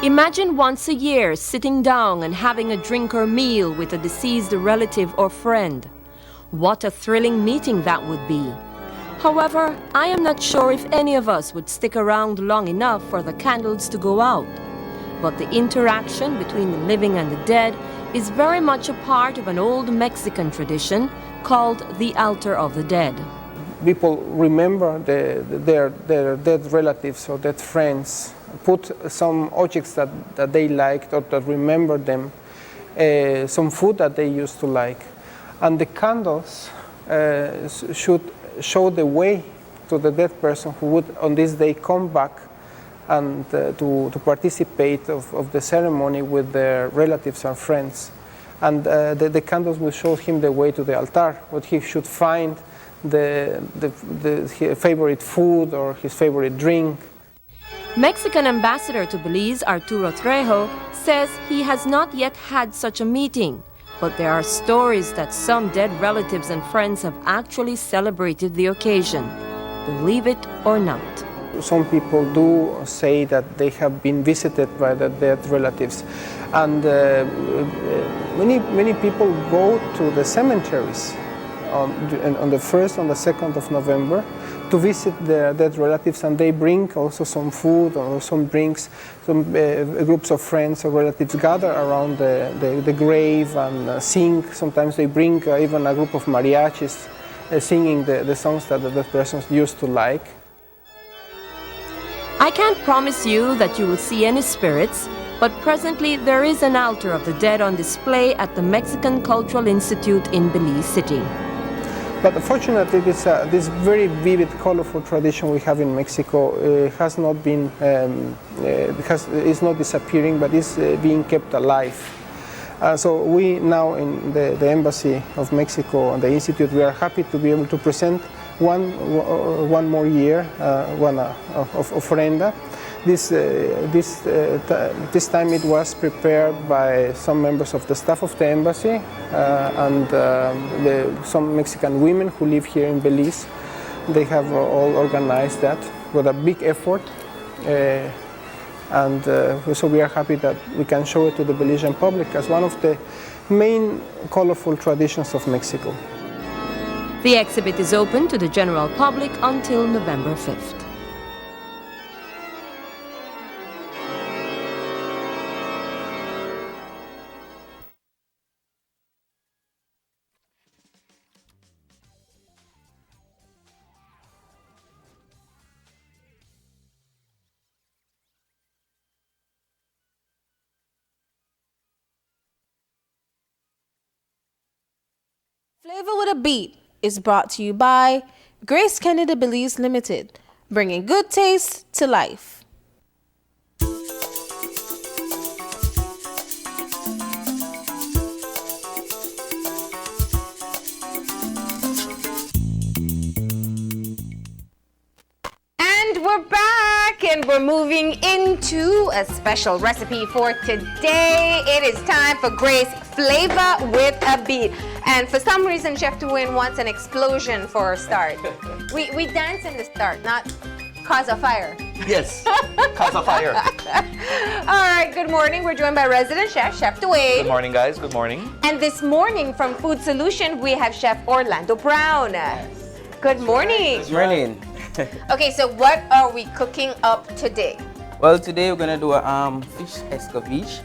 Imagine once a year sitting down and having a drink or meal with a deceased relative or friend. What a thrilling meeting that would be. However, I am not sure if any of us would stick around long enough for the candles to go out. But the interaction between the living and the dead is very much a part of an old Mexican tradition called the altar of the dead. People remember their dead relatives or dead friends, put some objects that they liked or that remember them, some food that they used to like. And the candles should show the way to the dead person who would on this day come back and to participate of the ceremony with their relatives and friends. And the candles will show him the way to the altar, what he should find, his favorite food or his favorite drink. Mexican ambassador to Belize, Arturo Trejo, says he has not yet had such a meeting, but there are stories that some dead relatives and friends have actually celebrated the occasion, believe it or not. Some people do say that they have been visited by the dead relatives, and many people go to the cemeteries on the 1st and the 2nd of November to visit their dead relatives, and they bring also some food or some drinks. Some groups of friends or relatives gather around the grave and sing. Sometimes they bring even a group of mariachis singing the songs that the dead persons used to like. I can't promise you that you will see any spirits, but presently there is an altar of the dead on display at the Mexican Cultural Institute in Belize City. But fortunately, this very vivid, colorful tradition we have in Mexico has not been, is not disappearing, but is being kept alive. So we now in the Embassy of Mexico and the Institute, we are happy to be able to present one more year, one of ofrenda. This time it was prepared by some members of the staff of the embassy and some Mexican women who live here in Belize. They have all organized that with a big effort. So we are happy that we can show it to the Belizean public as one of the main colorful traditions of Mexico. The exhibit is open to the general public until November 5th. Flavor with a Beat is brought to you by Grace Kennedy Belize Limited, bringing good taste to life. And we're back, and we're moving into a special recipe for today. It is time for Grace Flavor with a Beat. And for some reason, Chef Dwayne wants an explosion for a start. We dance in the start, not cause a fire. Yes, cause a fire. All right, good morning. We're joined by resident chef, Chef Dwayne. Good morning, guys. Good morning. And this morning from Food Solution, we have Chef Orlando Brown. Yes. Good morning. Good morning. Okay, so what are we cooking up today? Well, today we're gonna do a fish escabeche.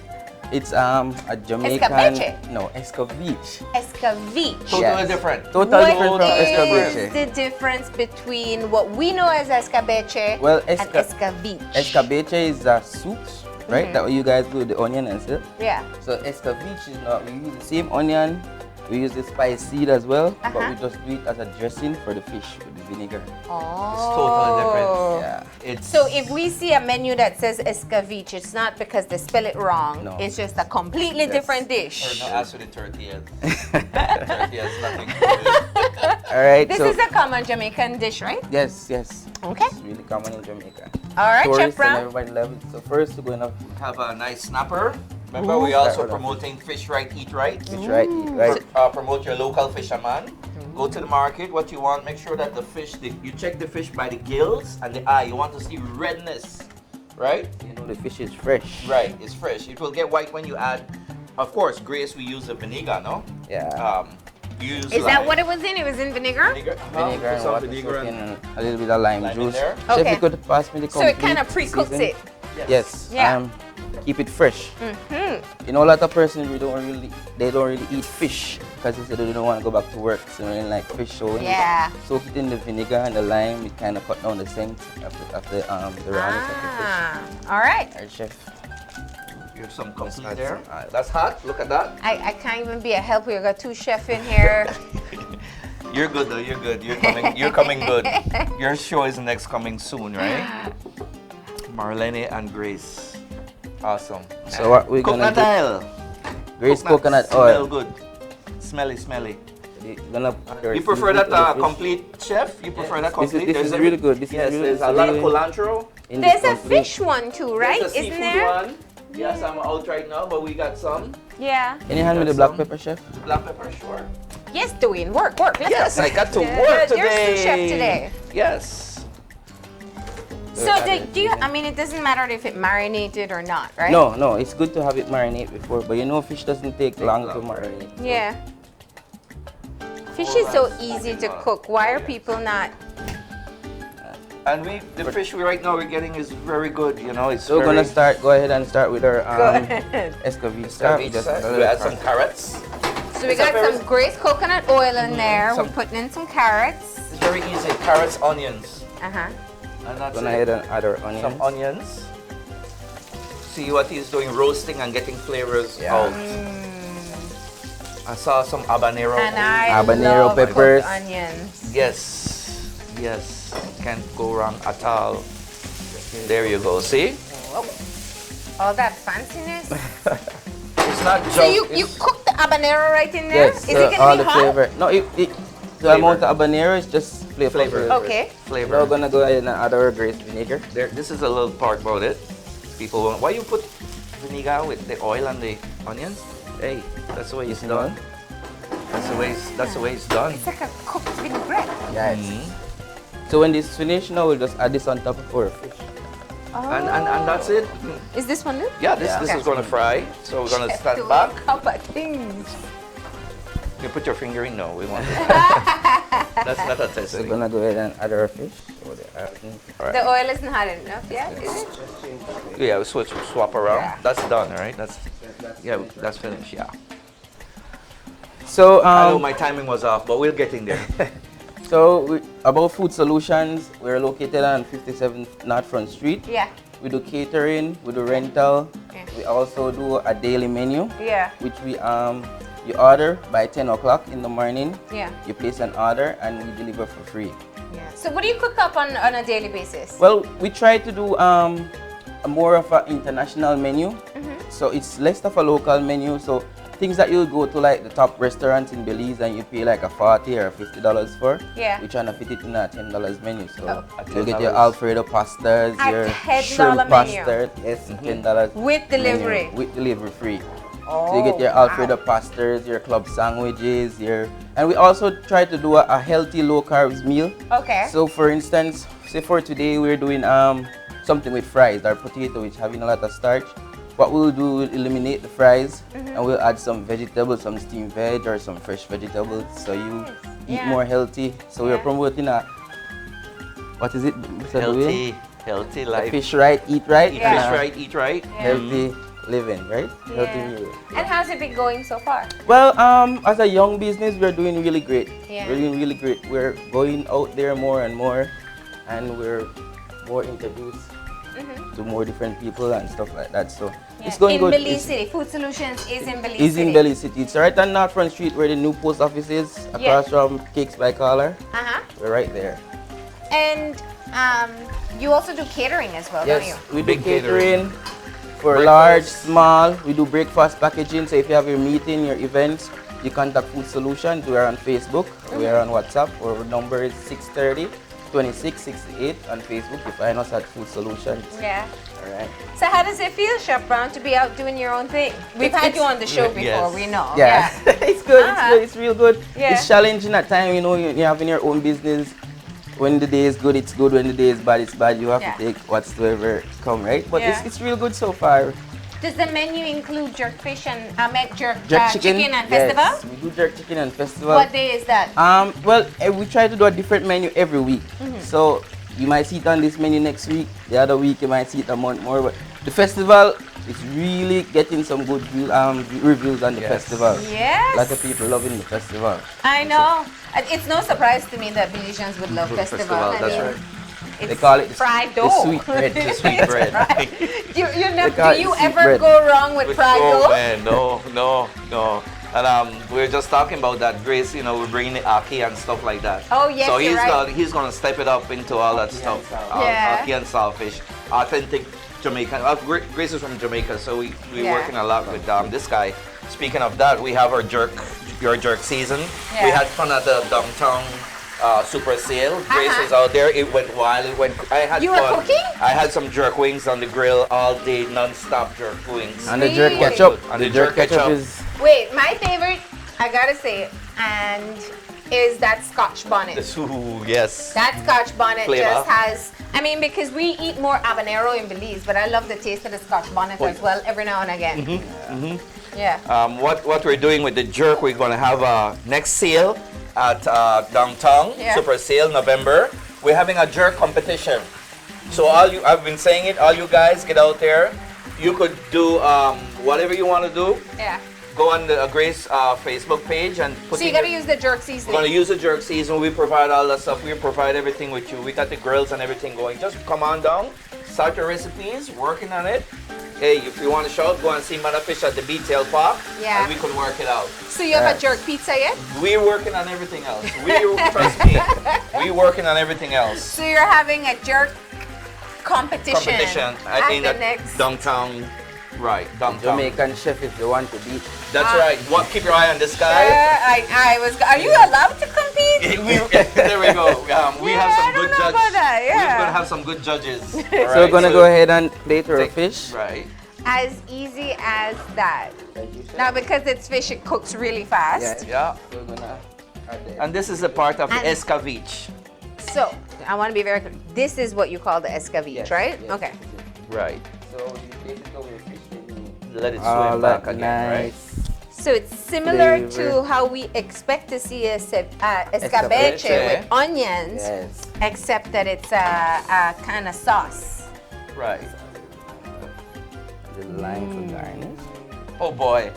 It's a Jamaican. Escabeche? No, escabeche. Escabeche. Totally Yes. different. Totally different What from is escabeche. the difference between what we know as escabeche Well, and escabeche? Escabeche is a soup, right? That you guys do with the onion and stuff. Yeah. So escabeche is not. We use the same onion. We use the spice seed as well, but we just do it as a dressing for the fish with the vinegar. Oh. It's totally different. Yeah. It's So if we see a menu that says escabeche, it's not because they spell it wrong. No. It's just a completely different dish. or not as with the tortillas. Tortillas, nothing to do. All right. This so is a common Jamaican dish, right? yes, yes. Okay. It's really common in Jamaica. All right, Chef Tourists and Brown. everybody love it. So first we're gonna Have a nice snapper. Remember, we also promoting Fish Right, Eat Right. Fish right, eat right. Promote your local fisherman. Go to the market. What you want, make sure that the fish, you check the fish by the gills and the eye. You want to see redness, right? You know the fish is fresh. Right, it's fresh. It will get white when you add, of course, Grace, we use the vinegar, no? Yeah. Use Is that what it was in? It was in vinegar? Vinegar, Vinegar and some water vinegar soaking and and a little bit of lime lime in juice. there. Chef, Okay. you could pass me the So it complete kind of pre-cooks seasoning? it. Yes. Yeah. Keep it fresh. You know, a lot of persons they don't really eat fish because they say they don't want to go back to work, so they don't like fish. So when Yeah. you soak it in the vinegar and the lime, it kind of cut down the scent of the rawness of the fish. All right. Alright, chef. You have some complete hot. there. That's hot. Look at that. I can't even be a helper. You got two chefs in here. You're good though. You're good. You're coming good. Your show is next coming soon, right? Marlene and Grace. Awesome. So what we're gonna Coconut do? oil. Grease coconut Smell oil. good. Smelly. You're gonna put your You prefer seasoning that to the fish. complete, chef? You prefer that This is- complete? this is There's really good. This is yes, really- there's this a is lot of really- cilantro. In this There's a complete- fish one too, right? There's a Isn't seafood there? one. Yes, I'm out right now, but we got some. Yeah. Can you hand me the black pepper, chef? Black pepper, sure. Yes, Dwayne. Work. Let's Yes, go. I got to Yeah, work you're today. sous chef today. Yes. So do you? I mean, it doesn't matter if it marinated or not, right? No, it's good to have it marinate before, but you know fish doesn't take long to marinate. Yeah. Fish is so easy to cook. Why are people not? And the fish right now we're getting is very good. You know, it's So we're very gonna go ahead and start with our Go ahead. escovitch. escovitch. We add some carrots. So we got some Grace coconut oil in there. Some- We're putting in some carrots. It's very easy. Carrots, onions, Uh-huh. and that's Gonna it. ahead and add our onions. Some onions. See what he's doing, roasting and getting flavors Yeah. out. I saw some habanero. And I Habanero love peppers. cooked onions. Yes, can't go wrong at all. There you go. See, All that fanciness. it's not just. So you cook the habanero right in there? Yes, Is it all gonna be the hot? flavor. No, the amount of habanero is just flavor. Okay. flavor. We're gonna go ahead and add our Grace vinegar. There, this is a little part about it. People won't. Why you put vinegar with the oil and the onions? Hey, that's the way it's done. That's the way it's done. It's like a cooked vinaigrette. Yes. Mm-hmm. So when this is finished, now we'll just add this on top of our fish. And that's it. Is this one good? Yeah, this Okay. is gonna fry. So we're gonna stand Doing back. couple of things. You put your finger in. No, we want it. That's not a So test. we're gonna go ahead and add our fish. The oil isn't hot enough yet, is it? Yeah, we swap around. That's done, right? That's finished. Yeah. So I know my timing was off, but we're getting there. About Food Solutions, we're located on 57 North Front Street. Yeah. We do catering, we do rental. Yeah. We also do a daily menu, Yeah. which we you order by 10 o'clock in the morning. Yeah. You place an order and we deliver for free. Yeah. So what do you cook up on a daily basis? Well, we try to do a more of an international menu. So it's less of a local menu. So things that you go to like the top restaurants in Belize and you pay like a $40 or $50 for. Yeah. We're trying to fit it in a $10 menu. So At you get $10. your Alfredo pastas, A your $10 shrimp menu. pasta. Yes, $10. With delivery. Menu, with delivery free. Oh, So you get your Alfredo pastas, your club sandwiches, and we also try to do a healthy low carbs meal. Okay. So for instance, say for today we're doing something with fries, our potato which having a lot of starch. What we'll do, we'll eliminate the fries and we'll add some vegetables, some steamed veg or some fresh vegetables so you eat Yeah. more healthy. So we're promoting what is it? Mr. Dwayne? Healthy A life. Fish right, eat right. Eat and fish a right, eat right. Healthy living, right? Healthy Yeah. meal. And how's it been going so far? Well, as a young business, we're doing really great. Yeah. We're doing really great. We're going out there more and more, and we're more introduced to more different people and stuff like that. So it's going in good. Belize It's- City. Food Solutions is in Belize Is City. in Belize City. It's right on North Front Street where the new post office is, across from Cakes by Caller. Uh-huh. We're right there. And you also do catering as well, don't you? Yes, we do Big catering for Breakfast. large, small. We do breakfast packaging. So if you have your meeting, your events, you contact Food Solutions. We are on Facebook. We are on WhatsApp. Our number is 2668 on Facebook. You find us at Food Solutions. Yeah. All right. So how does it feel, Chef Brown, to be out doing your own thing? We've had you on the show before, Yes. we know. Yeah, it's good. It's Uh-huh. good. It's real good. Yeah. It's challenging at time. You know, you're having your own business. When the day is good, it's good. When the day is bad, it's bad. You have Yeah. to take whatsoever come, right? But Yeah. it's real good so far. Does the menu include jerk fish and jerk Chicken and festival? Yes, we do jerk chicken and festival. What day is that? Well, we try to do a different menu every week. So you might see it on this menu next week. The other week you might see it a month more. But the festival is really getting some good reviews on the festival. Yes. A lot of people loving the festival. I know. It's no surprise to me that Belizeans would love festival. I that's mean, right. It's They call it fried the dough. sweet bread. The sweet bread. You never, call do it you sweet ever bread. go wrong with fried Oh dough? man, no. And we were just talking about that, Grace. You know, we're bringing the ackee and stuff like that. Oh, yes, So you're right. he's gonna step it up into all that stuff. Yeah. Ackee and saltfish, authentic Jamaican. Grace is from Jamaica, so we're Yeah. working a lot with this guy. Speaking of that, we have our jerk season. Yeah. We had fun at the downtown super sale. Grace Uh-huh. was out there. It went wild. I had You were fun. cooking? I had some jerk wings on the grill all day, non-stop jerk wings. And the jerk Really? ketchup. And the the jerk jerk ketchup ketchup. is Wait, my favorite, I gotta say, and is that Scotch bonnet. Ooh, yes. That Scotch bonnet Flavor. just has, I mean, because we eat more habanero in Belize, but I love the taste of the Scotch bonnet as well every now and again. Yeah. What we're doing with the jerk, we're going to have a next sale at downtown, Yeah. super sale, November. We're having a jerk competition. So I've been saying it, all you guys get out there. You could do whatever you want to do. Yeah. Go on the Grace Facebook page and put So you in gotta your- use the jerk We're seasoning. gonna use the jerk season. We provide all that stuff. We provide everything with you. We got the grills and everything going. Just come on down, start your recipes, working on it. Hey, if you want to shout, go and see Motherfish at the B-Tail Park. Yeah. And we can work it out. So you have a jerk pizza yet? We're working on everything else. Trust me, we working on everything else. So you're having a jerk competition I at think the that next. downtown, right? Downtown. Jamaican chef is the one to beat. That's right. Keep your eye on this guy. I was. Are you allowed to compete? There we go. We have some I don't good know judges. about that, yeah. We're gonna have some good judges. So we're gonna go ahead and plate our fish. Right. As easy as that. Now because it's fish, it cooks really fast. Yeah. We're gonna add the And this is the part of the And- escabeche. So I want to be very clear. This is what you call the escabeche, Yes, right? yes. Okay. Right. So you plate it over your fish, then you Let it swim back again, right? So it's similar Flavor. to how we expect to see escabeche Escabeche. with onions, Yes. except that it's a kind of sauce. Right. The lime for garnish. Oh boy.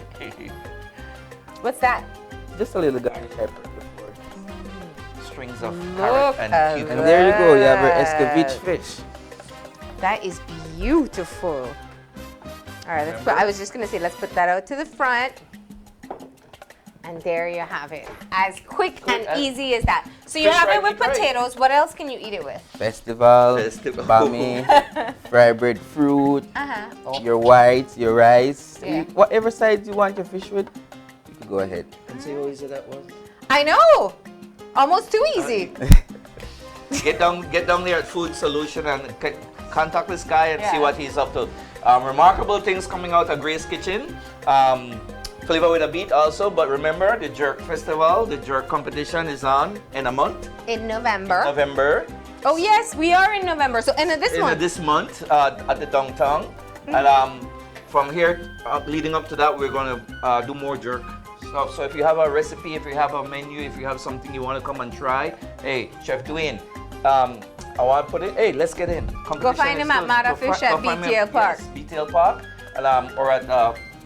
What's that? Just a little garnish I put before. Strings of Look carrot at and cucumber. And there you go. You have your Right. escabeche fish. That is beautiful. All right, I was just gonna say, let's put that out to the front. And there you have it. As quick and easy as that. So you Fish have it right, with deep fried. potatoes. What else can you eat it with? Festival, Festival. bami, fried bread fruit, Uh-huh. your whites, your rice. Yeah. Whatever sides you want your fish with, you can go ahead. And see how easy that was. I know. Almost too easy. Get down there at Food Solution and contact this guy and see Yeah. what he's up to. Remarkable things coming out of Grace Kitchen. Flavor with a Beat also, but remember the Jerk Festival, the Jerk competition is on in a month, In November. November. Oh yes, we are in November. So end of this month. This month at the downtown. And from here, leading up to that, we're going to do more jerk stuff. So if you have a recipe, if you have a menu, if you have something you want to come and try, hey, Chef Dwayne, I want to put it, hey, let's get in. Go find him at Motherfish at B-Tail Park. Yes, B-Tail Park. Or at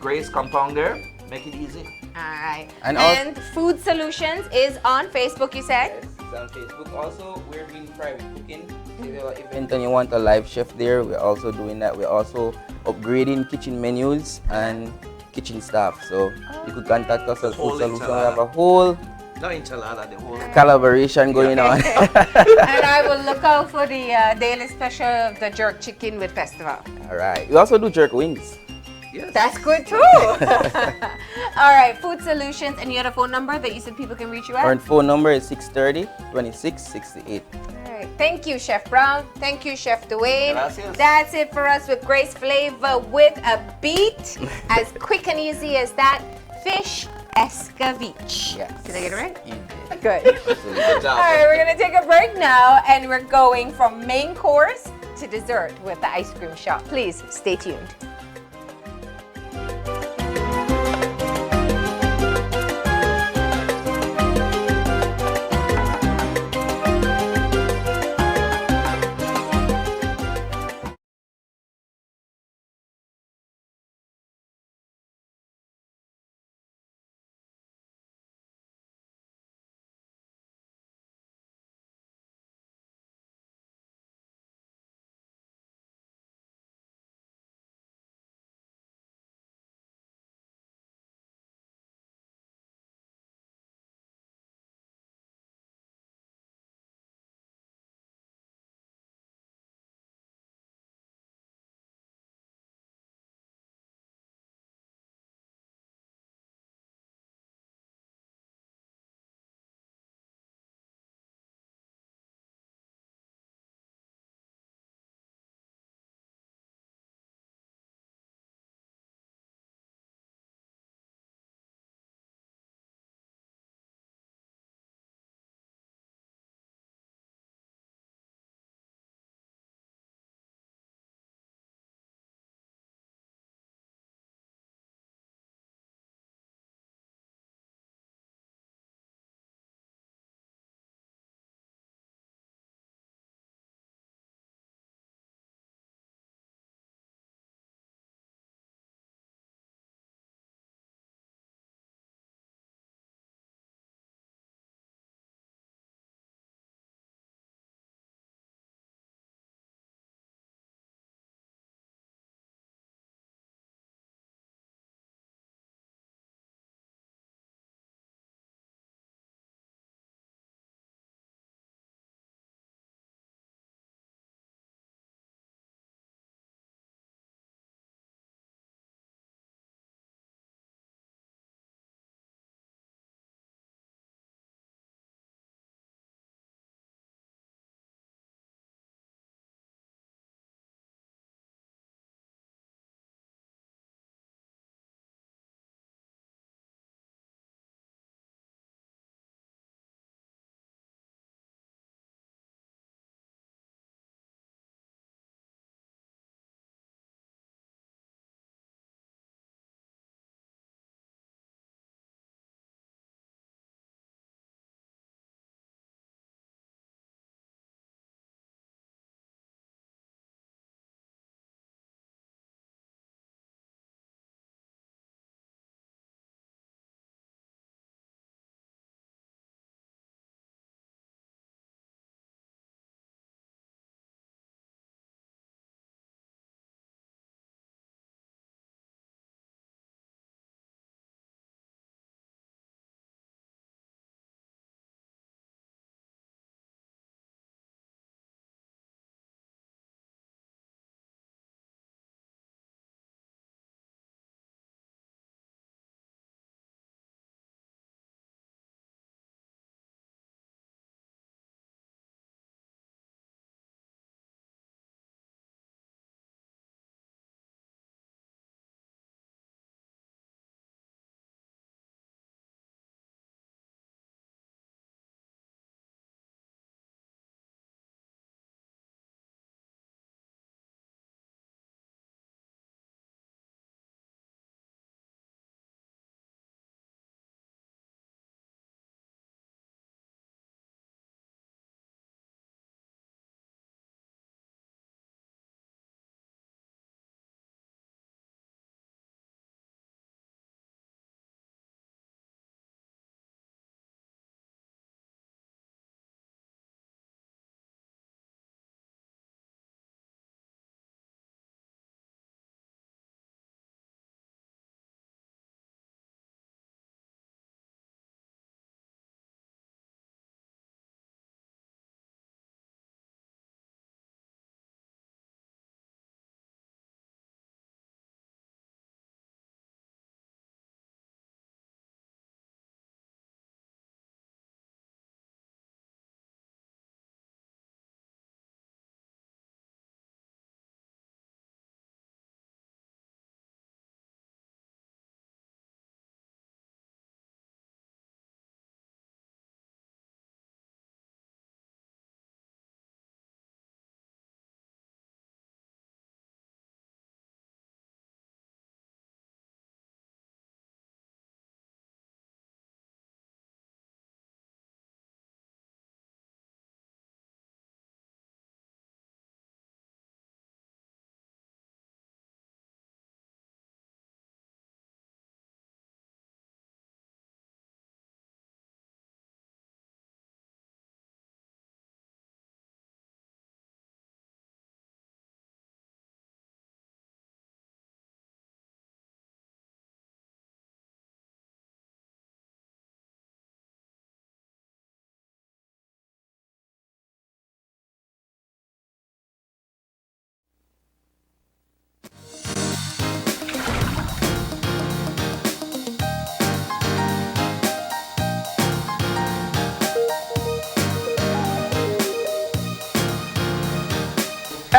Grace Compound there. Make it easy. All right. And And Food Solutions is on Facebook, you said? Yes, it's on Facebook. Also, we're doing private cooking. If you have an event and you want a live chef there, we're also doing that. We're also upgrading kitchen menus and kitchen staff. So you could contact us at Whole Food Solutions. We enchilada. have a whole Not enchilada, the whole. collaboration going on. And I will look out for the daily special of the jerk chicken with festival. All right. We also do jerk wings. Yes. That's good too. All right, Food Solutions, and you had a phone number that you said people can reach you at? Our phone number is 630-2668. All right. Thank you, Chef Brown. Thank you, Chef Dwayne. Gracias. That's it for us with Grace Flavor with a beat. As quick and easy as that. Fish escabeche. Yes. Did I get it right? You did. Good. Good job. All right, we're gonna take a break now, and we're going from main course to dessert with the ice cream shop. Please stay tuned.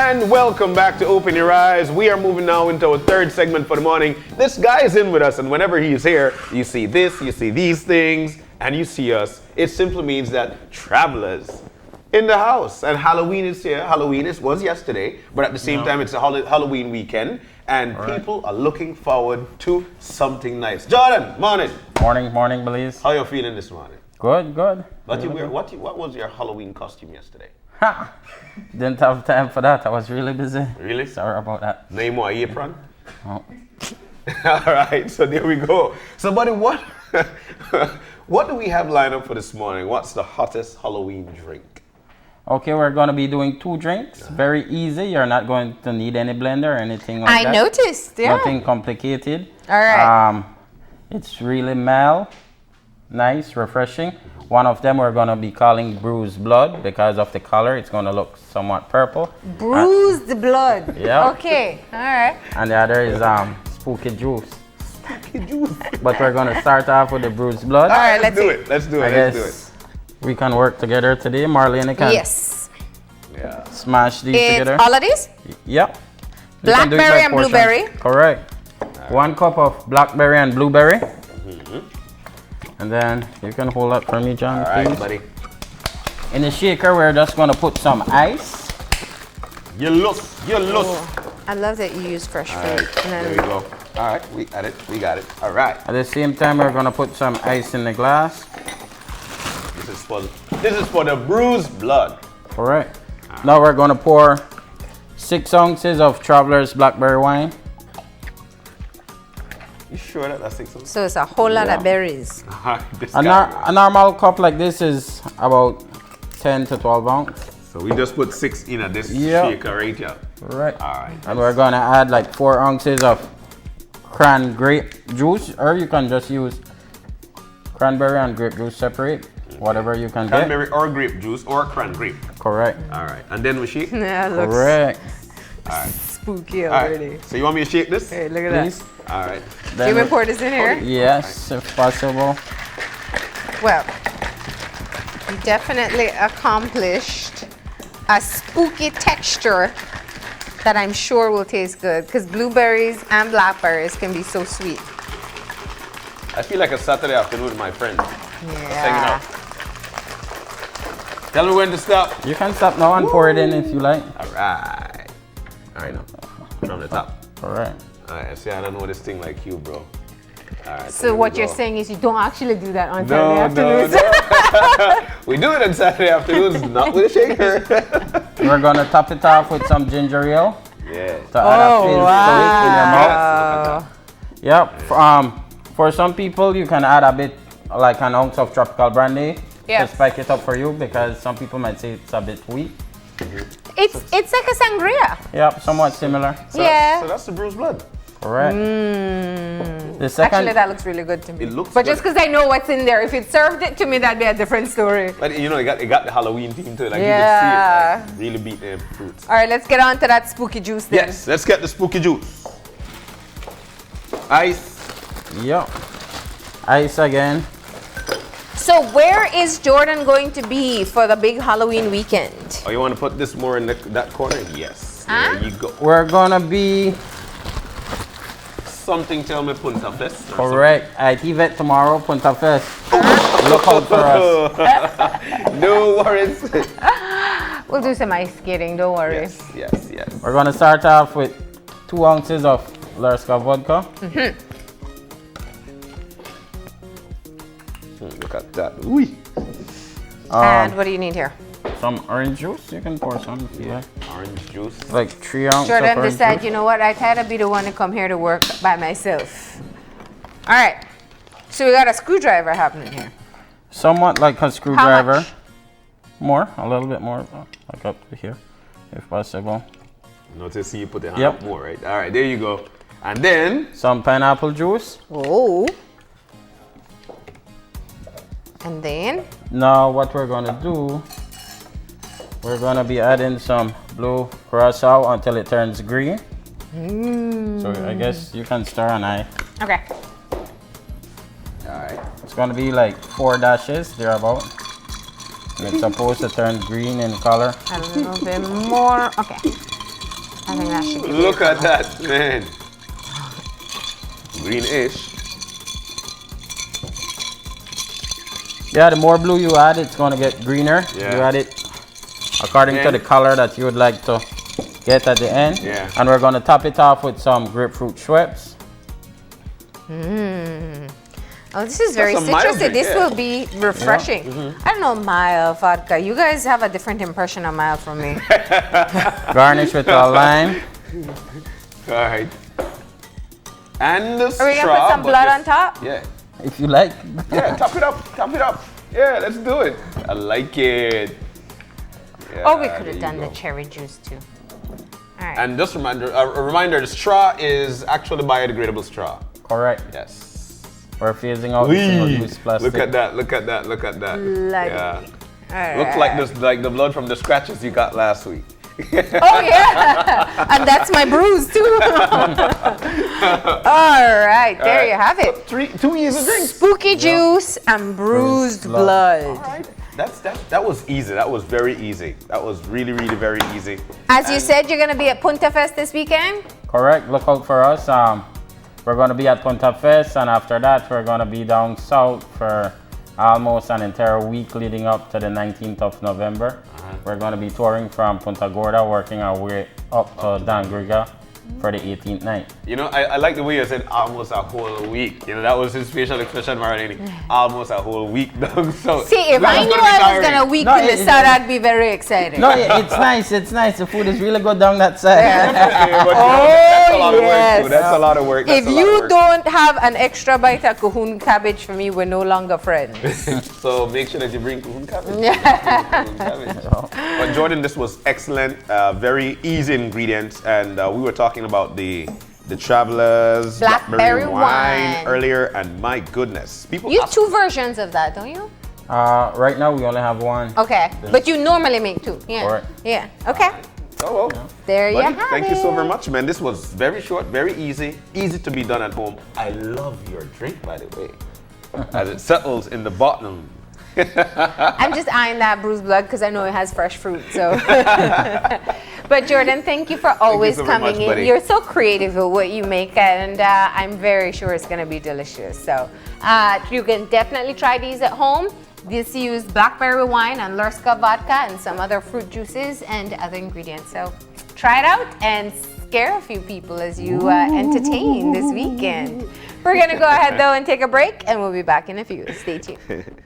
And welcome back to Open Your Eyes. We are moving now into our third segment for the morning. This guy is in with us, and whenever he is here, you see this, you see these things, and you see us. It simply means that travelers in the house. And Halloween is here. Halloween was yesterday, but at the same time, it's a Halloween weekend, and people are looking forward to something nice. Jordan, morning. Morning, Belize. How you feeling this morning? Good. What was your Halloween costume yesterday? Ha! Didn't have time for that. I was really busy. Really? Sorry about that. Name or apron? Oh. All right, so there we go. So, buddy, what what do we have lined up for this morning? What's the hottest Halloween drink? Okay, we're going to be doing 2 drinks. Very easy. You're not going to need any blender or anything like that. I noticed, yeah. Nothing complicated. All right. It's really mild, nice, refreshing. One of them we're going to be calling Bruised Blood because of the color. It's going to look somewhat purple. Bruised blood. Yeah. Okay, all right. And the other is Spooky Juice. Spooky Juice. But we're going to start off with the Bruised Blood. All right, let's do it. Let's do it. I guess we can work together today. Marlene can smash these together. All of these? Yep. Blackberry and blueberry. Correct. 1 cup of blackberry and blueberry. And then you can hold that for me, John, please. All right, buddy. In the shaker, we're just going to put some ice. You look. I love that you use fresh fruit. Right, there we go. All right, we got it. All right. At the same time, we're going to put some ice in the glass. This is for the Bruised Blood. Correct. Now we're going to pour 6 ounces of Traveler's Blackberry wine. You sure that's 6 ounces? So it's a whole lot of berries. A normal cup like this is about 10 to 12 ounces. So we just put 6 in this shaker right here. Right. All right. And we're going to add like 4 ounces of grape juice, or you can just use cranberry and grape juice separate. Whatever you can get. Cranberry or grape juice or grape. Correct. All right. And then we shake? Yeah, looks correct. All right. Spooky already. Right. So you want me to shake this? Hey, look at Please. that. All right. Do you want to pour this in here? Yes, if possible. Well, you definitely accomplished a spooky texture that I'm sure will taste good, because blueberries and blackberries can be so sweet. I feel like a Saturday afternoon with my friends. Yeah. Tell me when to stop. You can stop now and pour it in if you like. All right. All right, now. From the top. Correct. All right, see, I don't know this thing like you, bro. All right. So what you're saying is you don't actually do that on Saturday afternoons? No. We do it on Saturday afternoons, not with a shaker. We're going to top it off with some ginger ale. Yeah. To add a feel to it in your mouth. Yep. For some people, you can add a bit, like an ounce of tropical brandy to spike it up for you, because some people might say it's a bit weak. It's like a sangria. Yep, somewhat similar. So that's the Bruised Blood. Correct. The second, actually, that looks really good to me. It looks but good. just because I know what's in there, if it served it to me, that'd be a different story. But you know, it got the Halloween theme to it. Like you can see it, like, really beat the fruits. All right, let's get on to that spooky juice then. Yes, let's get the spooky juice. Ice. Yep. Ice again. So where is Jordan going to be for the big Halloween weekend? Oh, you want to put this more in that corner? Yes. There you go. We're gonna be. Something tell me Punta Fest. Correct. At Yvette tomorrow, Punta Fest. Look out for us. No worries. We'll do some ice skating, don't worry. Yes. We're gonna start off with 2 ounces of Lerska vodka. Look at that. Ooh. And what do you need here? Some orange juice. You can pour some if you like. Orange juice. Like 3 ounces. Jordan decided, you know what? I kind of be the one to come here to work by myself. All right. So we got a screwdriver happening here. Somewhat like a screwdriver. How much? More, a little bit more, like up to here, if possible. Notice you put the hand up more, right? All right, there you go. And then some pineapple juice. Oh. And then? Now what we're gonna do, we're gonna be adding some blue curacao until it turns green. So I guess you can stir and Okay. All right. It's gonna be like 4 dashes, thereabout. And it's supposed to turn green in color. A little bit more. Okay. I think that should be Look at that, man. Greenish. Yeah, the more blue you add, it's gonna get greener. Yeah. You add it according to the color that you would like to get at the end. Yeah. And we're gonna top it off with some grapefruit Schweppes. Oh, this is very some mild citrusy. drink, This yeah. will be refreshing. I don't know mild vodka. You guys have a different impression of mild from me. Garnish with a lime. All right. And the straw. Are we gonna put some but blood just- on top? Yeah. If you like. Yeah, top it up. Top it up. Yeah, let's do it. I like it. Yeah, Oh, we could there have you done the go. cherry juice too. All right. And just a reminder, the straw is actually biodegradable straw. Correct. Yes. We're phasing out single-use plastic. Look at that, look at that, look at that. Like Yeah. All Looks right. like this, like the blood from the scratches you got last week. Oh yeah, and that's my bruise too. All right, there you have it. 2 easy drinks. Spooky juice and bruised blood. That was easy. That was very easy. That was really, really very easy. As you said, you're gonna be at Punta Fest this weekend. Correct. Look out for us. We're going to be at Punta Fest, and after that, we're going to be down south for almost an entire week leading up to the 19th of November. We're going to be touring from Punta Gorda, working our way up to Dangriga for the 18th night. You know, I like the way you said almost a whole week. You know, that was his facial expression, Maradini. Almost a whole week, dog. So See, if I knew I was gonna week in the sun, I'd be very excited. No, it's nice. It's nice. The food is really good down that side. That's a lot of work, too. That's a lot of work. If you don't have an extra bite of Cahoon cabbage for me, we're no longer friends. So make sure that you bring Cahoon cabbage. Yeah. Cahoon cabbage. But Jordan, this was excellent. Very easy ingredients, and we were talking about the Travelers Blackberry wine earlier, and my goodness, people. You have two versions of that, don't you? Right now, we only have one. Okay, but you normally make two. Yeah. Correct. Yeah. Okay. Oh well. There you Buddy, have thank it. you so very much, man. This was very short, very easy to be done at home. I love your drink, by the way, as it settles in the bottom. I'm just eyeing that bruised blood because I know it has fresh fruit. So, but Jordan, thank you for always so very coming much, in. buddy. You're so creative with what you make, and I'm very sure it's going to be delicious. So, you can definitely try these at home. This used blackberry wine and Lurska vodka and some other fruit juices and other ingredients. So, try it out and scare a few people as you entertain this weekend. We're going to go ahead though and take a break, and we'll be back in a few. Stay tuned.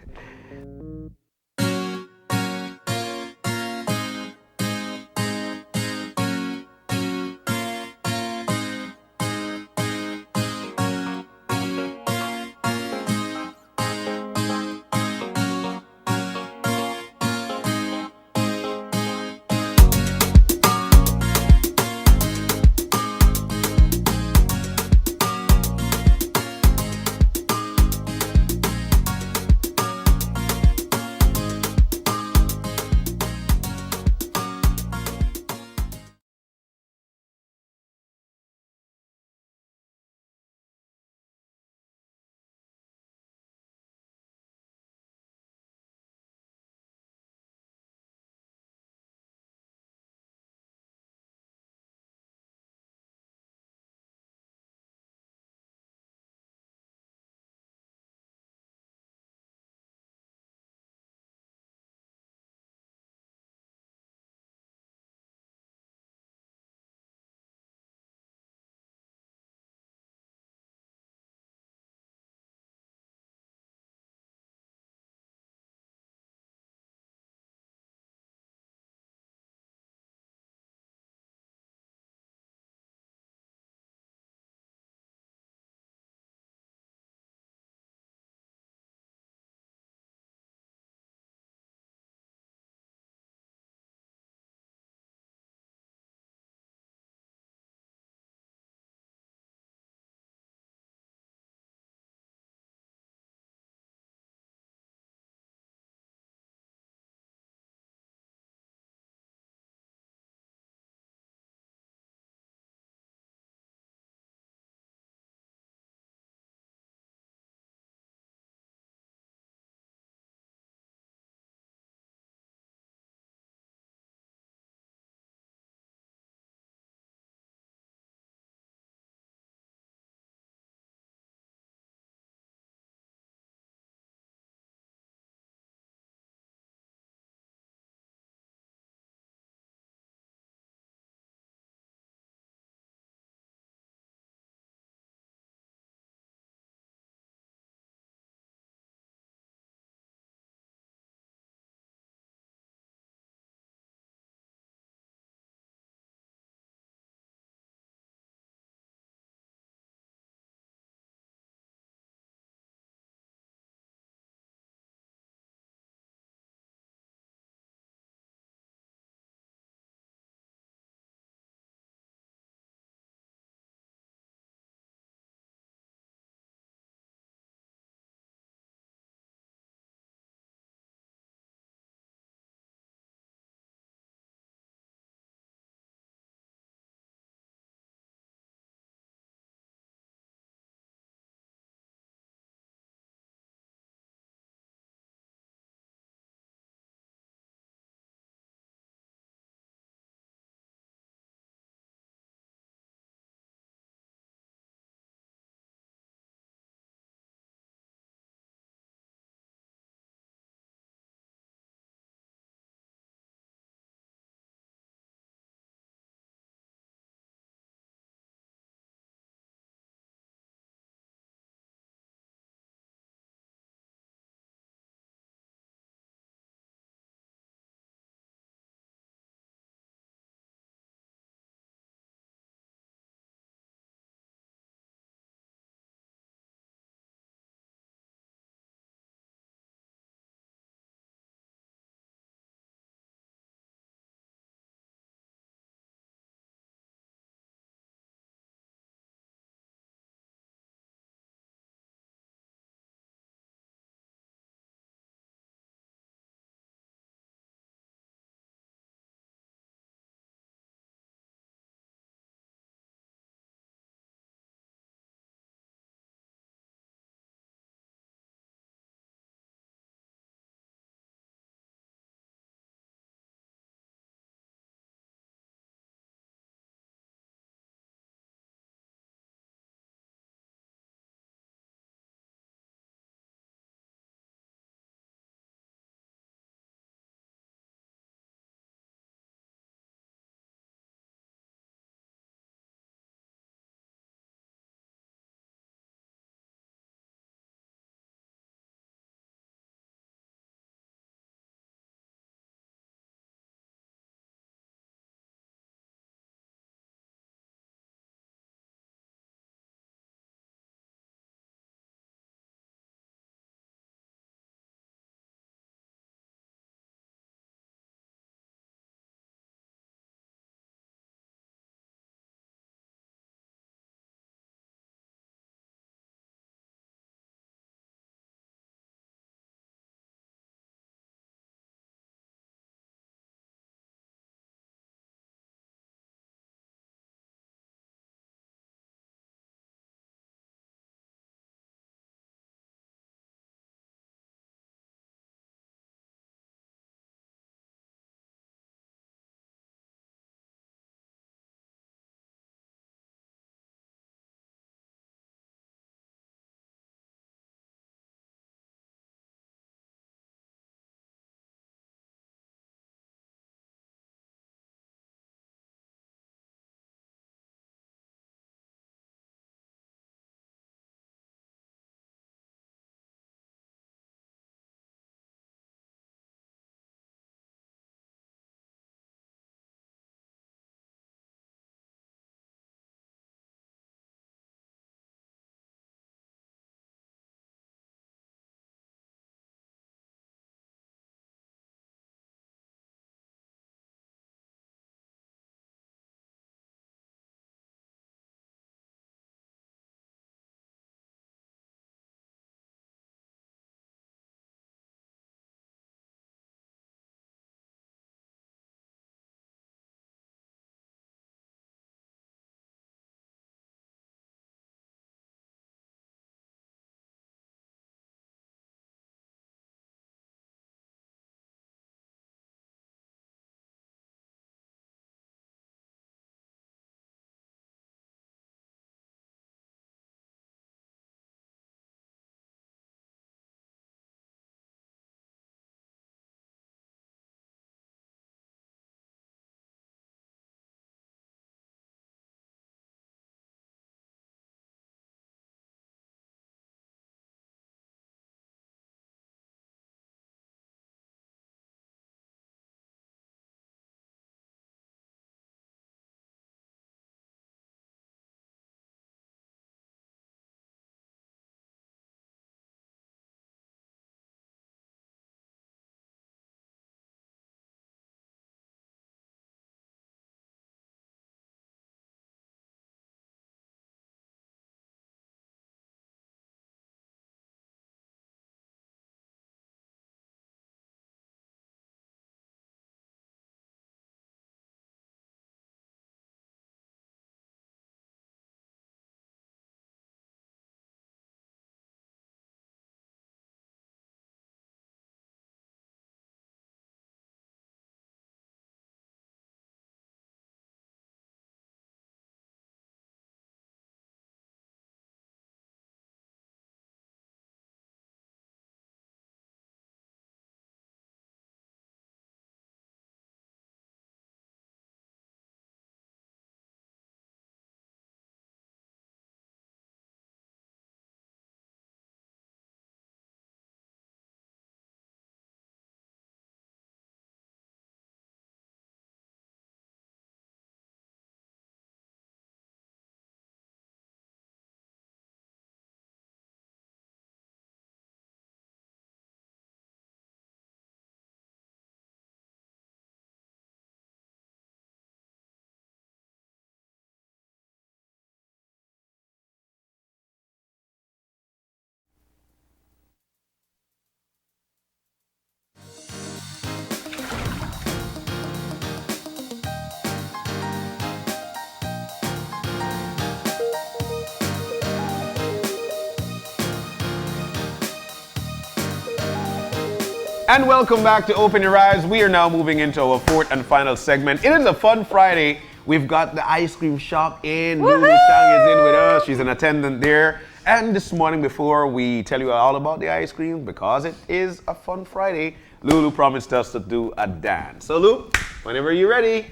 And welcome back to Open Your Eyes. We are now moving into our fourth and final segment. It is a fun Friday. We've got the ice cream shop in. Lulu Chang is in with us. She's an attendant there. And this morning, before we tell you all about the ice cream, because it is a fun Friday, Lulu promised us to do a dance. So Lulu, whenever you're ready,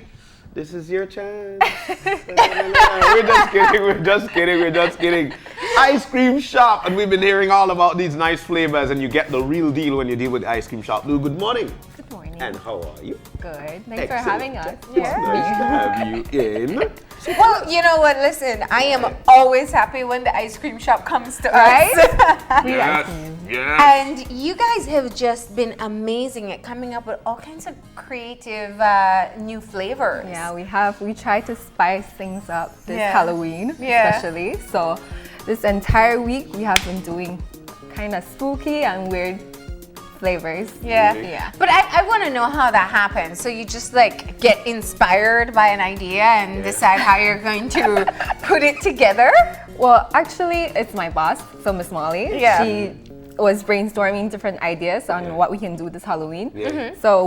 this is your chance. We're just kidding. Ice cream shop, and we've been hearing all about these nice flavors, and you get the real deal when you deal with the ice cream shop. Lulu, good morning. Good morning. And how are you? Good. Thanks for having us. It's nice to have you in. Well, you know what? Listen, I am always happy when the ice cream shop comes to us. Yes. And you guys have just been amazing at coming up with all kinds of creative new flavors. Yeah, we try to spice things up this Yeah. Halloween, Yeah. especially. So this entire week we have been doing kind of spooky and weird flavors. Yeah. Yeah. But I want to know how that happens. So you just like get inspired by an idea and decide how you're going to put it together? Well, actually, it's my boss, so Miss Molly. Yeah. She was brainstorming different ideas on what we can do this Halloween. Yeah. Mhm. So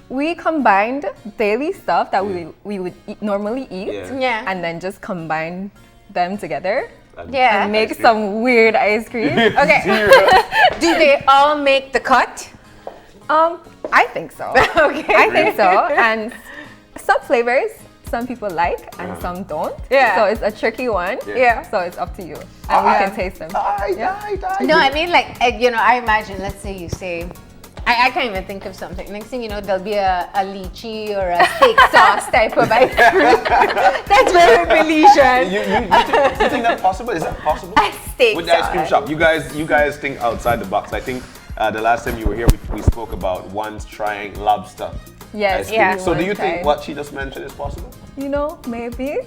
we combined daily stuff that we would normally eat, Yeah. and then just combine them together. Yeah. And make some weird ice cream. Okay. Do they all make the cut? I think so. Okay. I think so. And some flavors some people like and some don't. Yeah. So it's a tricky one. Yeah. So it's up to you. And we can taste them. No, I mean like, you know, I imagine, let's say you say, I can't even think of something. Next thing you know, there'll be a lychee or a steak sauce type of ice cream. That's very Belizean. You think that's possible? Is that possible? A steak With the ice cream sauce. shop, you guys think outside the box. I think the last time you were here, we spoke about once trying lobster. Yes. Yeah. So do you think what she just mentioned is possible? You know, maybe.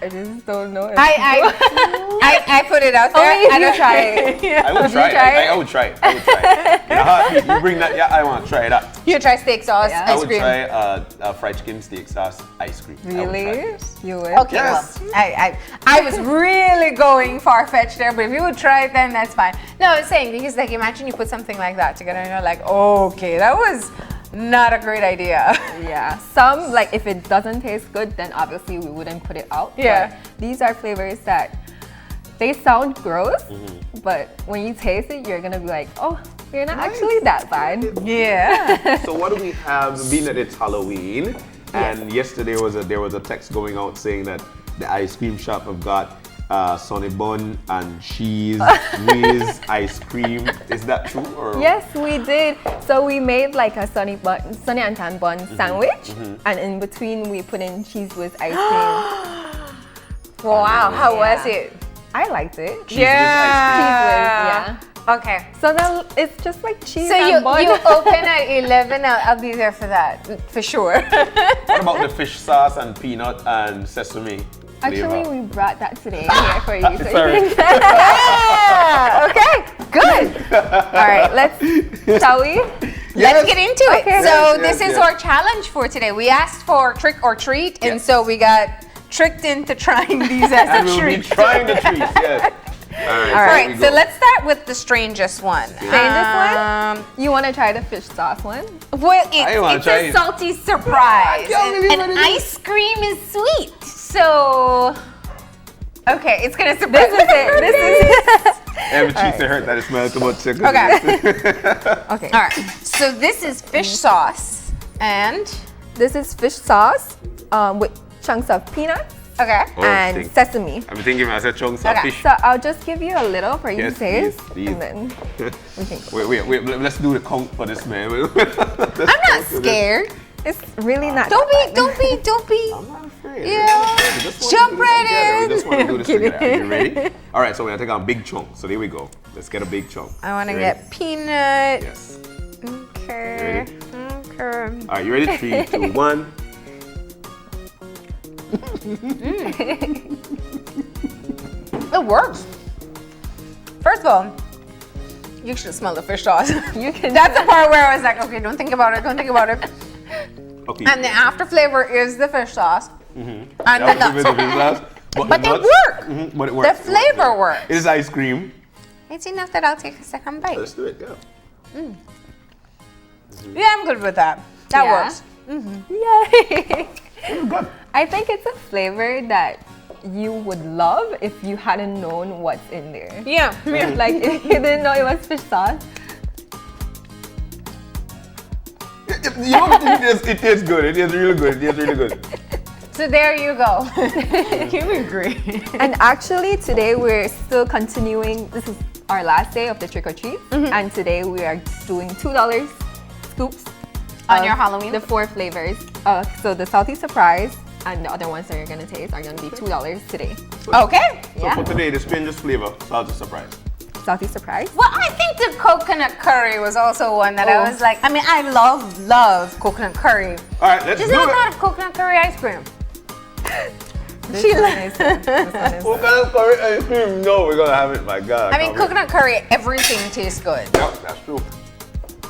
I just don't know. I put it out there. Only if I you don't try it. I would try it. I would try it. You know, heartbeat, you bring that. Yeah, I want to try that. You try steak sauce Yeah. I ice would cream. try fried chicken steak sauce ice cream. I would try Really? this. You would? Okay, Yes. well, I was really going far-fetched there, but if you would try it, then that's fine. No, I was saying, because like, imagine you put something like that together and you're like, okay, that was not a great idea. Yeah. Some, like, if it doesn't taste good, then obviously we wouldn't put it out. Yeah. But these are flavors that they sound gross, but when you taste it, you're gonna be like, oh, they're not actually that bad. Yeah. So what do we have? Being that it's Halloween, and yesterday there was a text going out saying that the ice cream shop have got Sonny Bun and cheese whiz ice cream. Is that true? Or? Yes, we did. So we made like a Sonny and Tan bun sandwich, and in between we put in cheese with ice cream. Wow, how was it? I liked it. Cheese whiz ice cream. Cheese whiz, yeah. Okay. So now it's just like cheese So and bun. you open at 11, I'll be there for that, for sure. What about the fish sauce and peanut and sesame? Actually, flavor? we brought that today here for you. So Sorry. you can Yeah, okay, good. All right, shall we? Let's get into it. Okay. So Yes, this yes, is yes. our challenge for today. We asked for trick or treat, and Yes. so we got tricked into trying these as And a we'll be treat. trying the treats, yes. All All here right, we so go. let's start with the strangest one. Strangest one? You want to try the fish sauce one? Well, I wanna it's try a it. salty surprise. I can't believe And what it is. ice cream is sweet. So, okay, it's gonna surprise This is it. This is it. Every cheese they hurt that it smells too much chicken. Okay. Okay. All right, so this is fish sauce, and This is fish sauce with chunks of peanuts okay, Oh, and think. sesame. I'm thinking I said chunks of Okay. fish. So I'll just give you a little for you Yes, to taste, please, and then we can go. Wait, let's do the count for this, man. I'm not scared. It's really not. Don't that be. I'm not afraid. Yeah. We just wanna Jump do this right together. in. We just want to do this Kidding. together. Are you ready? All right, so we're gonna take out a big chunk. So there we go. Let's get a big chunk. I want to You ready? get peanut. Yes. Okay. Ready? Okay. All right, you ready? 3, 2, 1. It works. First of all, you should smell the fish sauce. You can. That's the part where I was like, okay, don't think about it. Okay. And the after flavor is the fish sauce. And That the was the nuts. fish sauce. But they nuts- work. Mhm, but it The works. flavor works. It is ice cream. It's enough that I'll take a second bite. Let's do it. Go. Yeah, I'm good with that. That Yeah. works. Yay! I think it's a flavor that you would love if you hadn't known what's in there. Yeah. Like if you didn't know it was fish sauce. You know, it tastes good. It tastes really good. It tastes really good. So there you go. You agree. And actually today we're still continuing. This is our last day of the trick or treat, and today we are doing $2 scoops On of your Halloween? The 4 flavors. So the salty surprise and the other ones that you're gonna taste are gonna be $2 today. Okay. So for today, the strangest flavor, salty surprise. Salty surprise. Well, I think the coconut curry was also one that I Oh. was like, I mean, I love coconut curry. All right, let's Just do not it. thought of coconut curry ice cream. This one is this one is Coconut curry ice cream. No, we're gonna have it. My God. I mean, coconut curry, everything tastes good. Yep, that's true.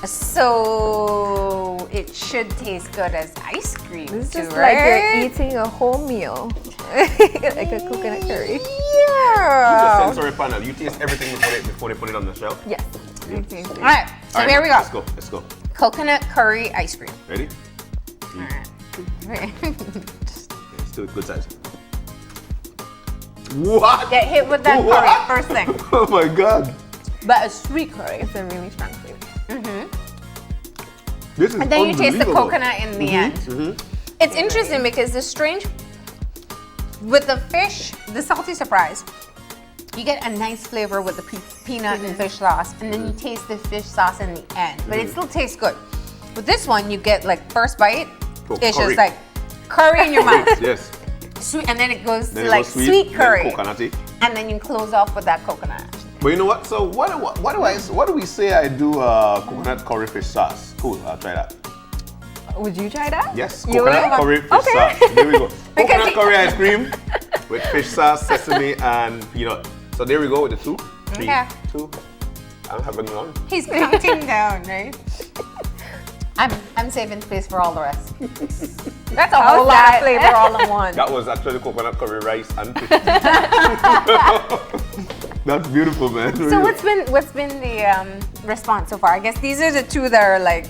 So it should taste good as ice cream. This is too, just right? like you're eating a whole meal. Like a coconut curry. Yeah. The sensory panel. You taste everything before they put it on the shelf. Yes. All right, so All right, here we go. Let's go. Let's go. Coconut curry ice cream. Ready? All right. Yeah, still good size. What? Get hit with that What? curry first thing. Oh my God. But a sweet curry. It's a really strong flavor. This is And then you taste the unbelievable. coconut in the end. It's interesting because the strange, with the fish, the salty surprise, you get a nice flavor with the peanut and fish sauce, and then you taste the fish sauce in the end, but it still tastes good. With this one, you get like first bite, it's curry. just like curry in your mouth, Yes. sweet, and then it goes Then to it like goes sweet curry, then coconutty. and then you close off with that coconut. But you know what? So what do we say I do coconut curry fish sauce? Cool, I'll try that. Would you try that? Yes, You coconut will? curry fish Okay. sauce. There we go. Because Coconut curry ice cream with fish sauce, sesame, and peanut. So there we go with the 2. 3, Okay. 2. I'm having one. He's counting down, right? I'm saving space for all the rest. That's a whole lot of flavor all in one. That was actually coconut curry rice and fish. That's beautiful, man. So what's been the response so far? I guess these are the 2 that are like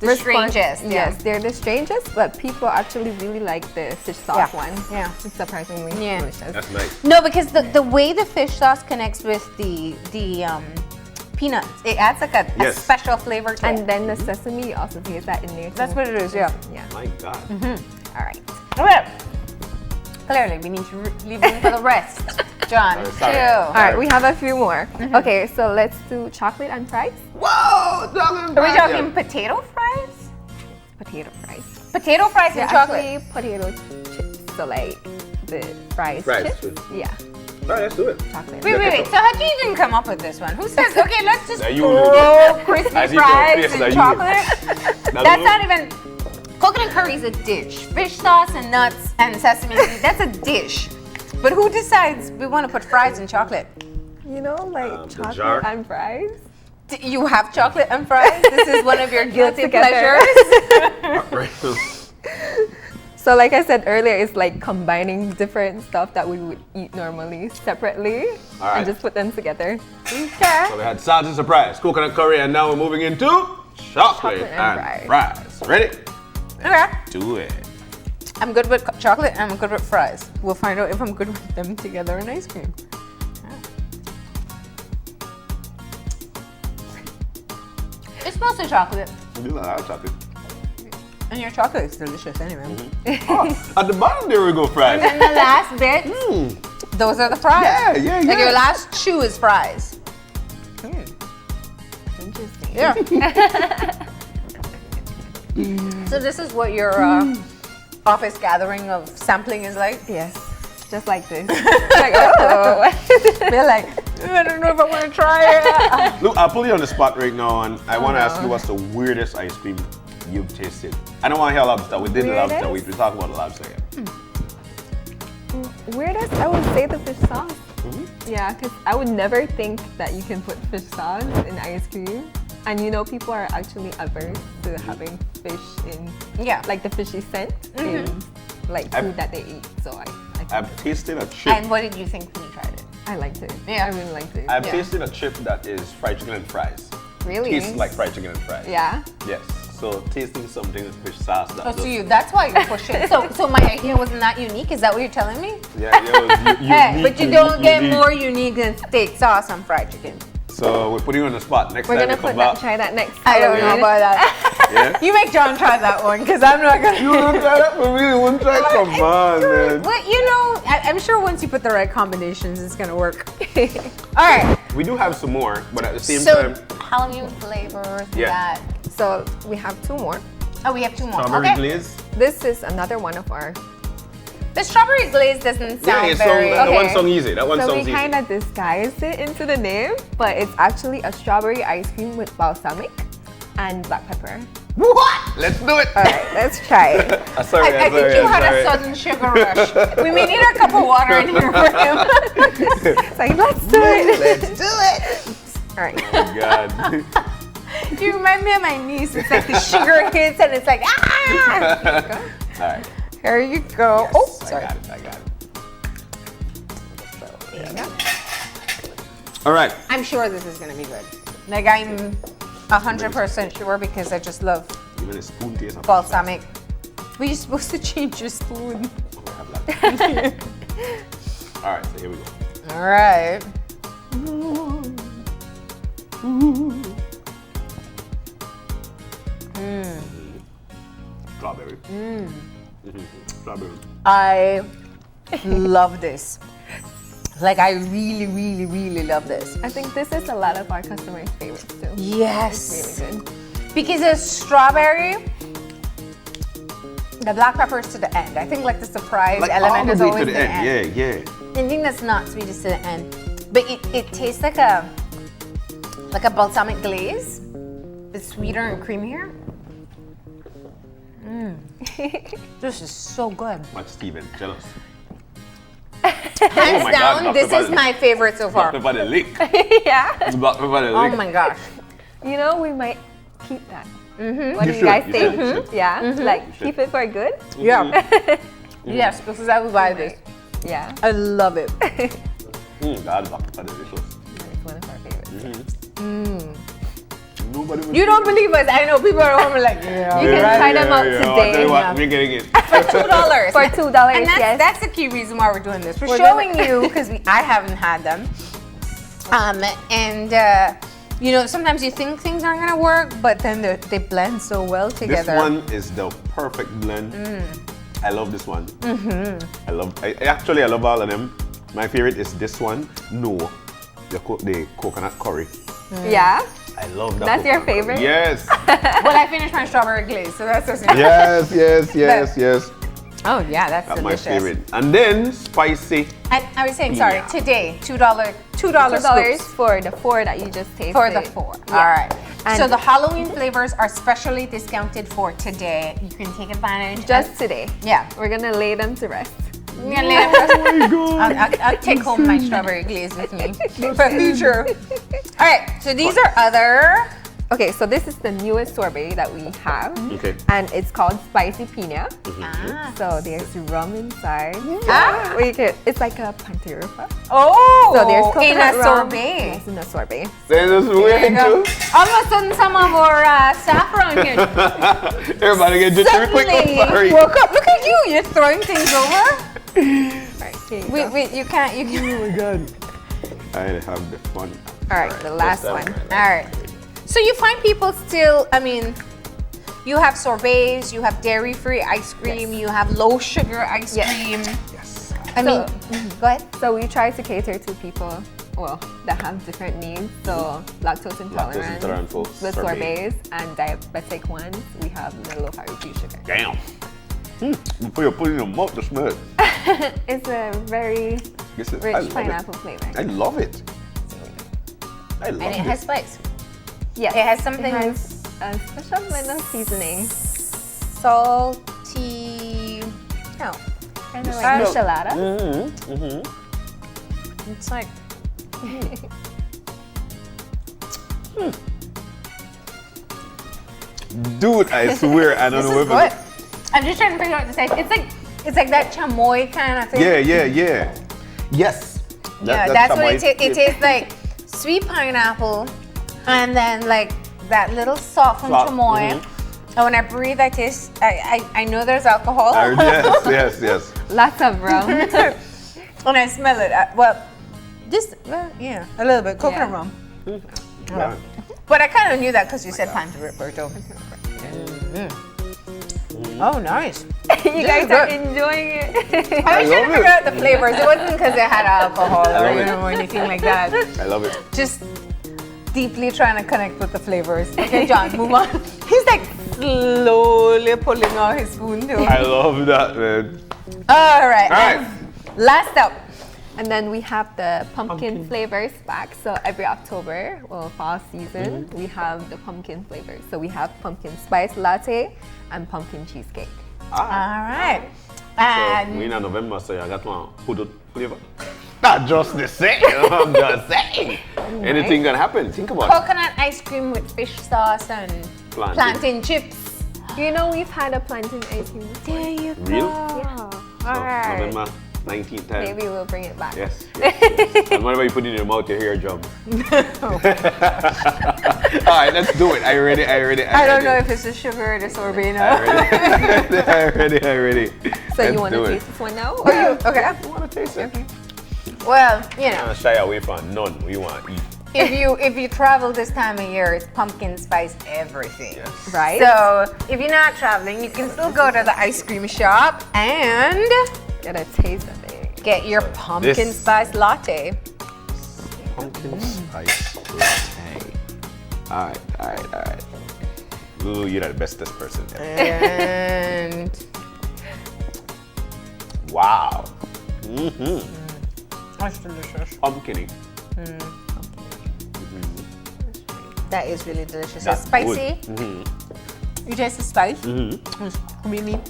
the strangest. Yes, they're the strangest, but people actually really like the fish sauce one. Yeah. It's surprisingly Yeah. delicious. That's nice. No, because the way the fish sauce connects with the peanuts, it adds like a Yes. special flavor to it. And then the sesame, you also taste that in there too. That's what it is, yeah. Yeah. My God. All right. Okay. Clearly, we need to leave room for the rest. John, Sorry. chill. All right, we have a few more. Okay, so let's do chocolate and fries. Whoa! Chocolate Are we fries. talking potato fries? Potato fries. Potato fries They're and chocolate. actually potato chips. So like the fries Fries, chips. chips. Yeah, All right, let's do it. chocolate. Wait. So how'd you even come up with this one? Who says, okay, let's just Now you throw do it. crispy I see your fries face, now and you do it. chocolate? That's not even, coconut curry is a dish. Fish sauce and nuts and sesame seed, that's a dish. But who decides we want to put fries and chocolate? You know, like the chocolate jar. and fries. You have chocolate and fries? This is one of your guilty together. pleasures? So like I said earlier, it's like combining different stuff that we would eat normally separately All right. and just put them together. Okay. So we had salty surprise, coconut curry, and now we're moving into chocolate and and fries. Ready? Okay. Do it. I'm good with chocolate and I'm good with fries. We'll find out if I'm good with them together in ice cream. It smells of chocolate. You know, I like chocolate. And your chocolate is delicious anyway. At the bottom, there we go, fries. And then the last bit, those are the fries. Yeah. Like your last chew is fries. Interesting. Yeah. So this is what your office gathering of sampling is like? Yes, just like this. Like, oh. They're like, I don't know if I want to try it. Look, I'll put you on the spot right now, and I want to ask you what's the weirdest ice cream you've tasted. I don't want to hear lobster. We did the lobster. We talked about the lobster. Yeah. Weirdest, I would say the fish sauce. Yeah, because I would never think that you can put fish sauce in ice cream. And you know, people are actually averse to having fish in, like the fishy scent in like food that they eat. So I've tasted a chip. And what did you think when you tried it? I liked it. Yeah. I really liked it. I've tasted a chip that is fried chicken and fries. Really? Tastes like fried chicken and fries. Yeah? Yes. So tasting something with fish sauce. Oh, so that's why you're pushing. So my idea wasn't that unique. Is that what you're telling me? Yeah, it was Hey, but you don't get unique. more unique than steak sauce on fried chicken. So we're putting you on the spot. Next We're time gonna you come back. try that next. I don't know about that. Yeah? You make John try that one, because I'm not gonna. You wouldn't try that for me? You wouldn't try? Come on, man. Well, you know, I'm sure once you put the right combinations, it's gonna work. All right. We do have some more, but at the same So time, Halloween flavors. Yeah. That. So we have 2 more. Oh, we have 2 more. strawberry Okay. glaze. This is another one of our. The strawberry glaze doesn't sound Yeah, very. that one song easy. That one So sounds we easy. kind of disguised it into the name, but it's actually a strawberry ice cream with balsamic and black pepper. What? Let's do it. All right, let's try it. Sorry, I think you had a sudden sugar rush. We may need a cup of water in here for him. It's like, let's do it. Let's do it. All right. Oh, God. You remind me of my niece. It's like the sugar hits and it's like, ah! All right. Here you go. Yes, Oh, sorry. I got it. There you go. All right. I'm sure this is gonna be good. Like I'm 100% sure because I just love Even a spoon taste of balsamic. Were you supposed to change your spoon? All right, so here we go. All right. Strawberry. Strawberry. I love this. Like I really, really, really love this. I think this is a lot of our customers' favorites too. Yes. It's really good. Because the strawberry, the black pepper is to the end. I think like the surprise Like element all is the way always to the end. Yeah, yeah. I think that's not sweet is to the end. But it tastes like a balsamic glaze. It's sweeter and creamier. This is so good. Much Steven, jealous. Hands my down, God, this Dr. is my favorite so far. Black pepper the lick. Yeah. It's black pepper the Oh lick. my gosh. You know, we might keep that. Mm-hmm. What You do you should, guys you think? should, you should. Yeah, like should. keep it for good. Yeah. Yes, because I would buy this. Yeah, I love it. God, black pepper delicious. it's one of our favorites. Nobody would You don't believe us. I know people are home like, yeah. You can try them out I'll today. tell you what, we're getting it. For $2. For $2, And yes. that's the key reason why we're doing this. We're We're showing gonna- you because I haven't had them. You know, sometimes you think things aren't gonna work, but then they blend so well This together. one is the perfect blend. I love this one. I love all of them. My favorite is this one. No, the coconut curry. Yeah. I love that. That's your coconut curry. favorite? Yes. Well, I finished my strawberry glaze, so that's just yes. Oh yeah, that's That's delicious. my favorite. And then spicy. I was saying, sorry, Yeah. today, $2 $2 scoops. for the 4 that you just tasted. For the 4. Yeah. All right. And so the Halloween flavors are specially discounted for today. You can take advantage. just today. Yeah. We're gonna lay them to rest. I'm gonna lay them- I'll take home my strawberry glaze with me for future. All right. So these are other. Okay, so this is the newest sorbet that we have. Okay. And it's called Spicy Pina. Ah. So there's rum inside. Ah. It's like a pantirufa. Oh. So there's in coconut a rum. sorbet. Yes, in a sorbet. Then this There way you go. too. All of a sudden, some of our saffron here. Everybody get just real quick. Suddenly Sorry. woke up. Look at you. You're throwing things over. Right, here you go. Wait. You can't. You can't. Oh my God. I have the fun. All right, the last one. All right. So you find people still, I mean, you have sorbets, you have dairy-free ice cream, you have low-sugar ice cream. Yes. I mean, go ahead. So we try to cater to people, well, that have different needs. So lactose intolerant, intolerant folks, the sorbet. sorbets, and diabetic ones, we have the low-fat reduced sugar. Damn. Before you put it in your mouth, the smell. It's a very This is, I rich love pineapple it. flavor. I love it. I love And it it. has spice. Yes, It has something It has a special blend of seasoning, salty. No, kind of like michelada. it's like Dude, I swear, I don't this know is if good. I'm just trying to figure out the taste. It's like that chamoy kind of thing. Yeah. Yes. Yeah, that's what it tastes. It tastes like sweet pineapple, and then like that little softened Soft, chamoy, Oh, when I breathe, I taste. I know there's alcohol. Yes. Lots of rum. When I smell it, yeah, a little bit coconut rum. Yeah. But I kind of knew that because you said Pancho Roberto. Oh, nice. You guys are enjoying it. I was trying to figure out the flavors. It wasn't because it had alcohol or anything like that. I love it. Just deeply trying to connect with the flavors. Okay, John, move on. He's like slowly pulling out his spoon too. I love that, man. All right. Last up. And then we have the pumpkin flavors back. So every October, fall season, we have the pumpkin flavors. So we have pumpkin spice latte and pumpkin cheesecake. All right. So we in November, so I got one hoodoo flavor. Not just the same. I'm just saying. Anything can happen. Think about it. Coconut ice cream with fish sauce and plantain chips. You know, we've had a plantain ice cream before. There you go. Real? Yeah. All right. November 19th time. Maybe we'll bring it back. Yes. And whenever you put it in your mouth, you hear a drum. All right, let's do it. Are you ready? I don't know if it's the sugar or the sorbet. I'm ready. So let's you want to do taste this one now? Or you? Okay. You want to taste it? Well, you I'm know, gonna shy away from none. We want to eat. if you travel this time of year, it's pumpkin spice everything. Yes. Right? So if you're not traveling, you can still go to the ice cream shop and Get a taste of it. get your pumpkin spice latte. Pumpkin spice latte. All right. Lulu, you're the bestest person ever. And Wow. that's delicious. Pumpkin. That is really delicious. That's It's spicy. good. You taste the spice. It's creamy.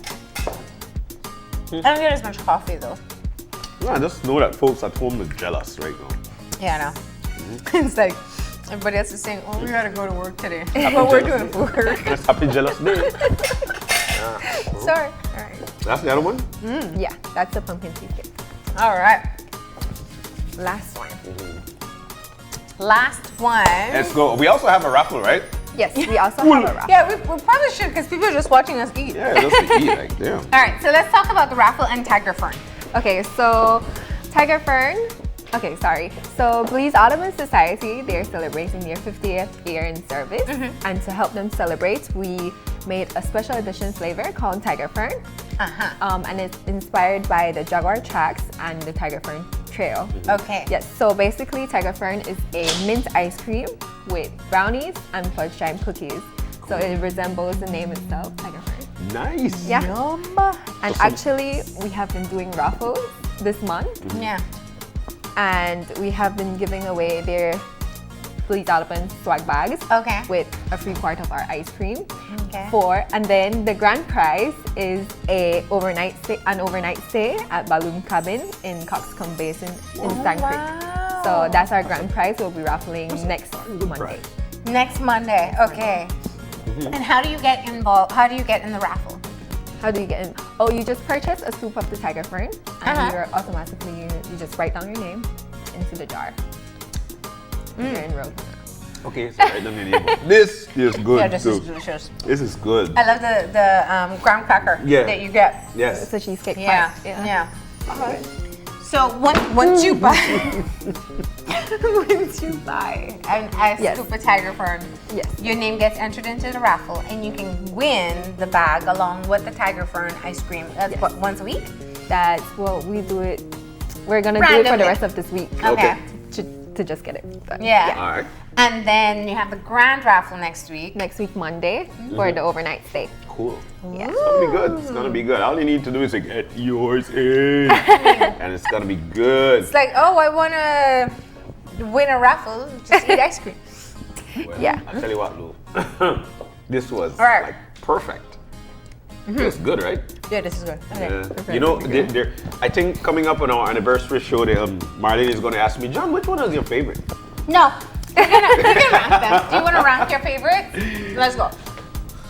I don't get as much coffee though. I just know that folks at home is jealous right now. Yeah, I know. It's like everybody else is saying, "Oh, we gotta go to work today," but we're doing work. Just happy jealous day. Sorry. All right. That's the other one? Yeah, that's the pumpkin cheesecake. All right. Last one. Last one. Let's go. We also have a raffle, right? Yes, we also have a raffle. Yeah, we probably should because people are just watching us eat. Yeah, just to eat, like, damn. All right, so let's talk about the raffle and Tiger Fern. Okay, so Tiger Fern. Okay, sorry. So Belize Audubon Society, they're celebrating their 50th year in service. And to help them celebrate, we made a special edition flavor called Tiger Fern. And it's inspired by the Jaguar Tracks and the Tiger Fern Trail. Okay. Yes, so basically Tiger Fern is a mint ice cream with brownies and fudge jam cookies. So it resembles the name itself, Tiger Fern. Nice. Yeah. And actually, we have been doing raffles this month. Yeah. And we have been giving away their Belize Audubon swag bags with a free quart of our ice cream. And then the grand prize is an overnight stay at Balloon Cabin in Coxcomb Basin in Sand Creek. So that's our grand prize. We'll be raffling next Monday. Next Monday. Okay. And how do you get involved? How do you get in the raffle? How do you get in? Oh, you just purchase a scoop of the Tiger Fern, and you're automatically, you just write down your name into the jar. You're enrolled. Okay, so write down your name. This is good. Yeah, this is too. delicious. This is good. I love the graham cracker that you get. Yes. It's a cheesecake. Yeah. pie. Yeah. So once you buy once you buy an ice scoop of Tiger Fern, your name gets entered into the raffle and you can win the bag along with the Tiger Fern ice cream. That's what, once a week? That's what we do it. We're gonna do it for the rest of this week. Okay. To just get it done. Yeah. All right. And then you have the grand raffle next week. Next week, Monday, for the overnight stay. Cool. Yeah. It's gonna be good. It's gonna be good. All you need to do is to get yours in, and it's gonna be good. It's like, oh, I want to win a raffle. Just eat ice cream. Well, Yeah. I'll tell you what, Lou. This was right. like perfect. It's good, right? Yeah, this is good. Okay. Yeah. You know, I think coming up on our anniversary show, Marlene is going to ask me, John, which one is your favorite? No. We're gonna rank them. Do you want to rank your favorites? Let's go.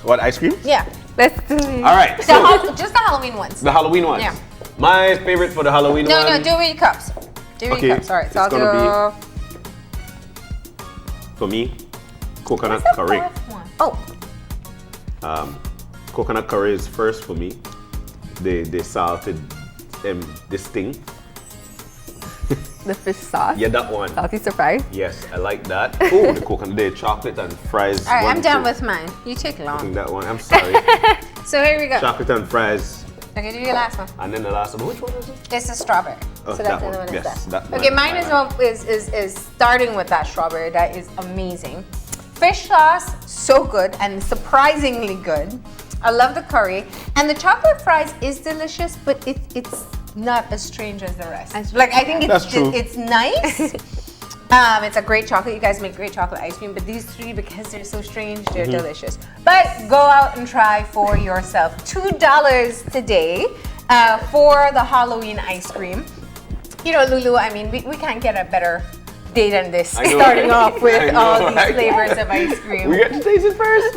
What, ice cream? Yeah. Let's do it. All right. Just the Halloween ones. The Halloween ones. Yeah. My favorite for the Halloween one. No, do it in cups. Do it in cups. All right, so I'll gonna be, for me, coconut curry. Oh. Coconut curry is first for me. The salted, the sting. The fish sauce. Yeah, that one. Salty surprise. Yes, I like that. Oh, the coconut, the chocolate and fries. All right, I'm done two. with mine. You take I long. think that one. I'm sorry. So here we go. Chocolate and fries. Okay, do your last one. And then the last one. Which one is it? It's a strawberry. Oh, so that that's the one. one. Yes, that Okay, one. mine is starting with that strawberry. That is amazing. Fish sauce, so good and surprisingly good. I love the curry. And the chocolate fries is delicious, but it's not as strange as the rest. Like, I think it's nice. It's a great chocolate. You guys make great chocolate ice cream, but these three, because they're so strange, they're delicious. But go out and try for yourself. $2 today for the Halloween ice cream. You know, Lulu, I mean, we can't get a better day than this, starting off with all these flavors of ice cream. We get to taste it first.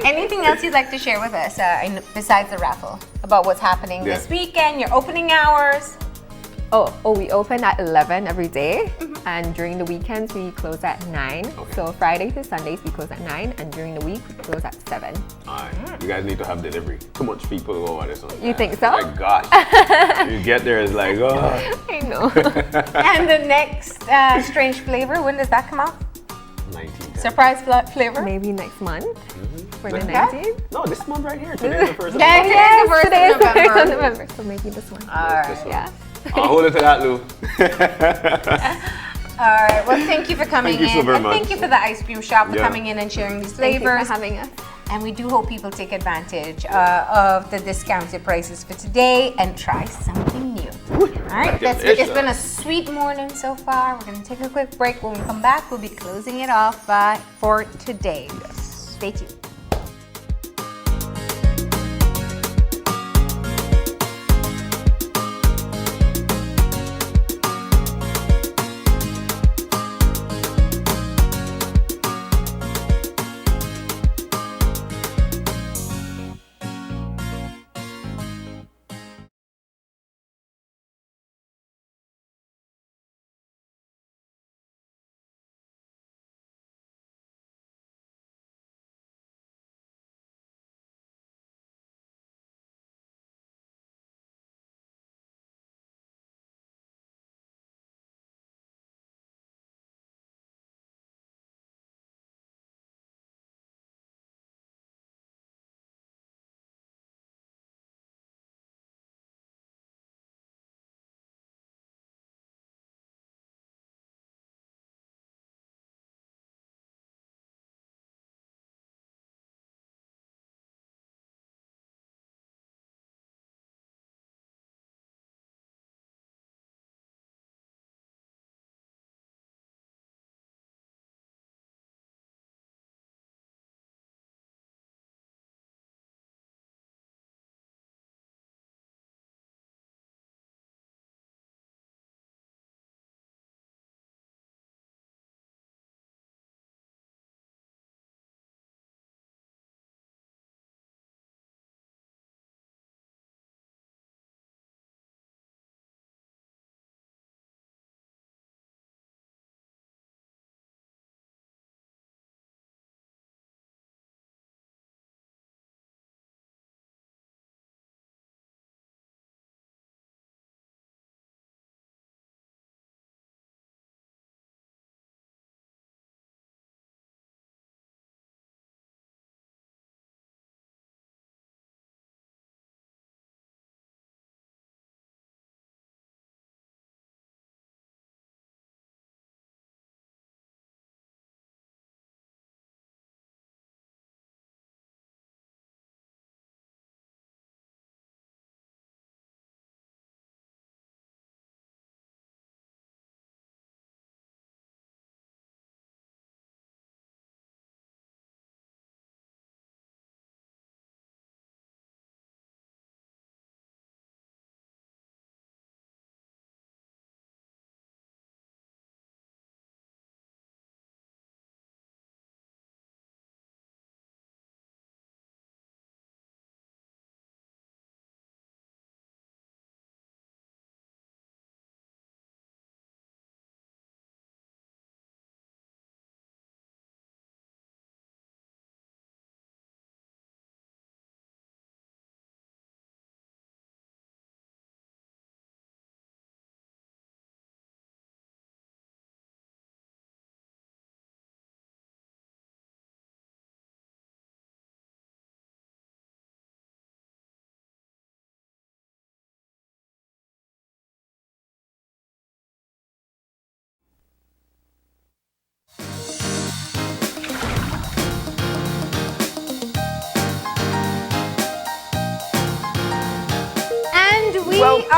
Anything else you'd like to share with us besides the raffle about what's happening this weekend, your opening hours? Oh, we open at 11 every day, and during the weekends we close at 9. Okay. So Friday to Sundays we close at 9, and during the week we close at 7. Alright, you guys need to have delivery. Too much people go over this one. You think so? My gosh. You get there, it's like, oh. I know. And the next strange flavor, when does that come out? 19. Surprise flavor? Maybe next month for the Okay. 19th. No, this month right here. Today is the first of Yeah, November. today's the first Today is of the first of November. November, so maybe this one. Alright. Yeah. I'll hold it to that, Lou. All right. Well, thank you for coming Thank you in. so very and much. thank you for the ice cream shop for Yeah. coming in and sharing these Thank you flavors. for having us. And we do hope people take advantage of the discounted prices for today and try something new. All right. It's been a sweet morning so far. We're going to take a quick break. When we come back, we'll be closing it off for today. Stay tuned.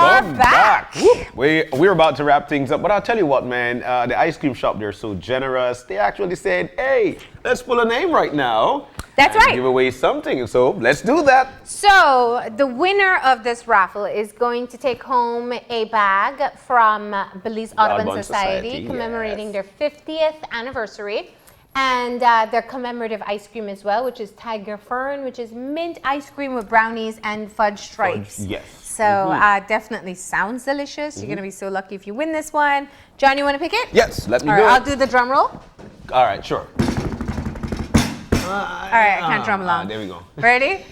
Welcome back. We're about to wrap things up, but I'll tell you what, man. The ice cream shop, they're so generous. They actually said, hey, let's pull a name right now. That's and right. Give away something. So let's do that. So the winner of this raffle is going to take home a bag from Belize Audubon Society, commemorating their 50th anniversary. And their commemorative ice cream as well, which is Tiger Fern, which is mint ice cream with brownies and fudge stripes. Yes. So definitely sounds delicious. You're going to be so lucky if you win this one. John, you want to pick it? Yes, let me do it. I'll do the drum roll. All right, sure. All right, I can't drum along. There we go. Ready?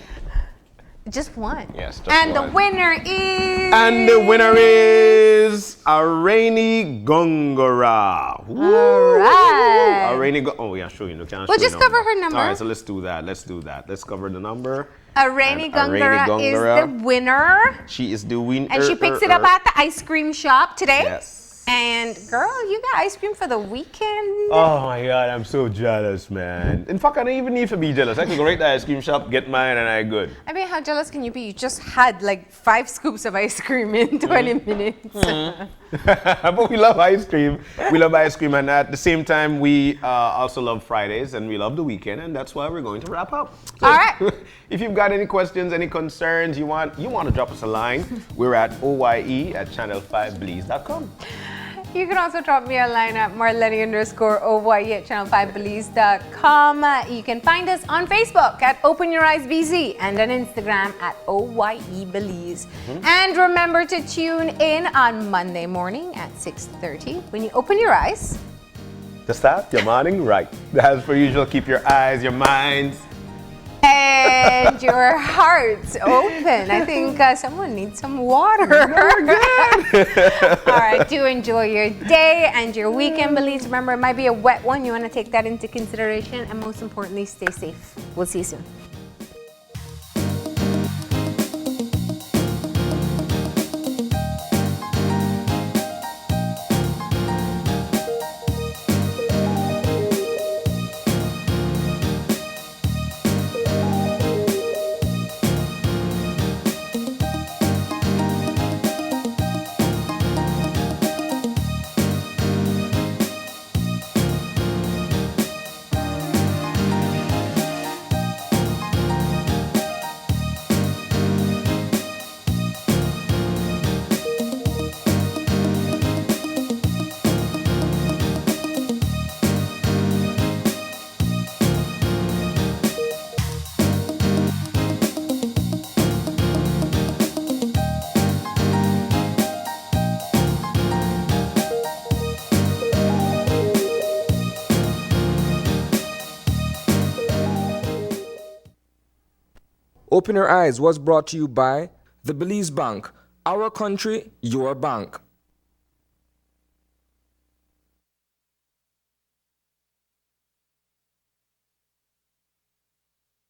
Just one. Yes, just and one. the winner is... And the winner is Araini Gongora. All right. Oh, yeah, sure. You can't We'll just cover her number. All right, so let's do that. Let's cover the number. Araini Gongora is the winner. She is the winner. And she picks it up at the ice cream shop today. Yes. And girl, you got ice cream for the weekend. Oh my God, I'm so jealous, man. In fact, I don't even need to be jealous. I could go right to the ice cream shop, get mine, and I'm good. I mean, how jealous can you be? You just had like 5 scoops of ice cream in 20 minutes. But we love ice cream. We love ice cream, and at the same time, we also love Fridays, and we love the weekend, and that's why we're going to wrap up. So all right. If you've got any questions, any concerns, you want to drop us a line, we're at oye@channel5belize.com. You can also drop me a line at marlene_oye@channel5belize.com. You can find us on Facebook at Open Your Eyes BZ and on Instagram at OYEBelize. And remember to tune in on Monday morning at 6:30 when you open your eyes. To start your morning right. As per usual, keep your eyes, your minds, and your hearts open. I think someone needs some water. All right, do enjoy your day and your weekend, Belize. Remember, it might be a wet one. You want to take that into consideration. And most importantly, stay safe. We'll see you soon. Open Your Eyes was brought to you by the Belize Bank, our country, your bank.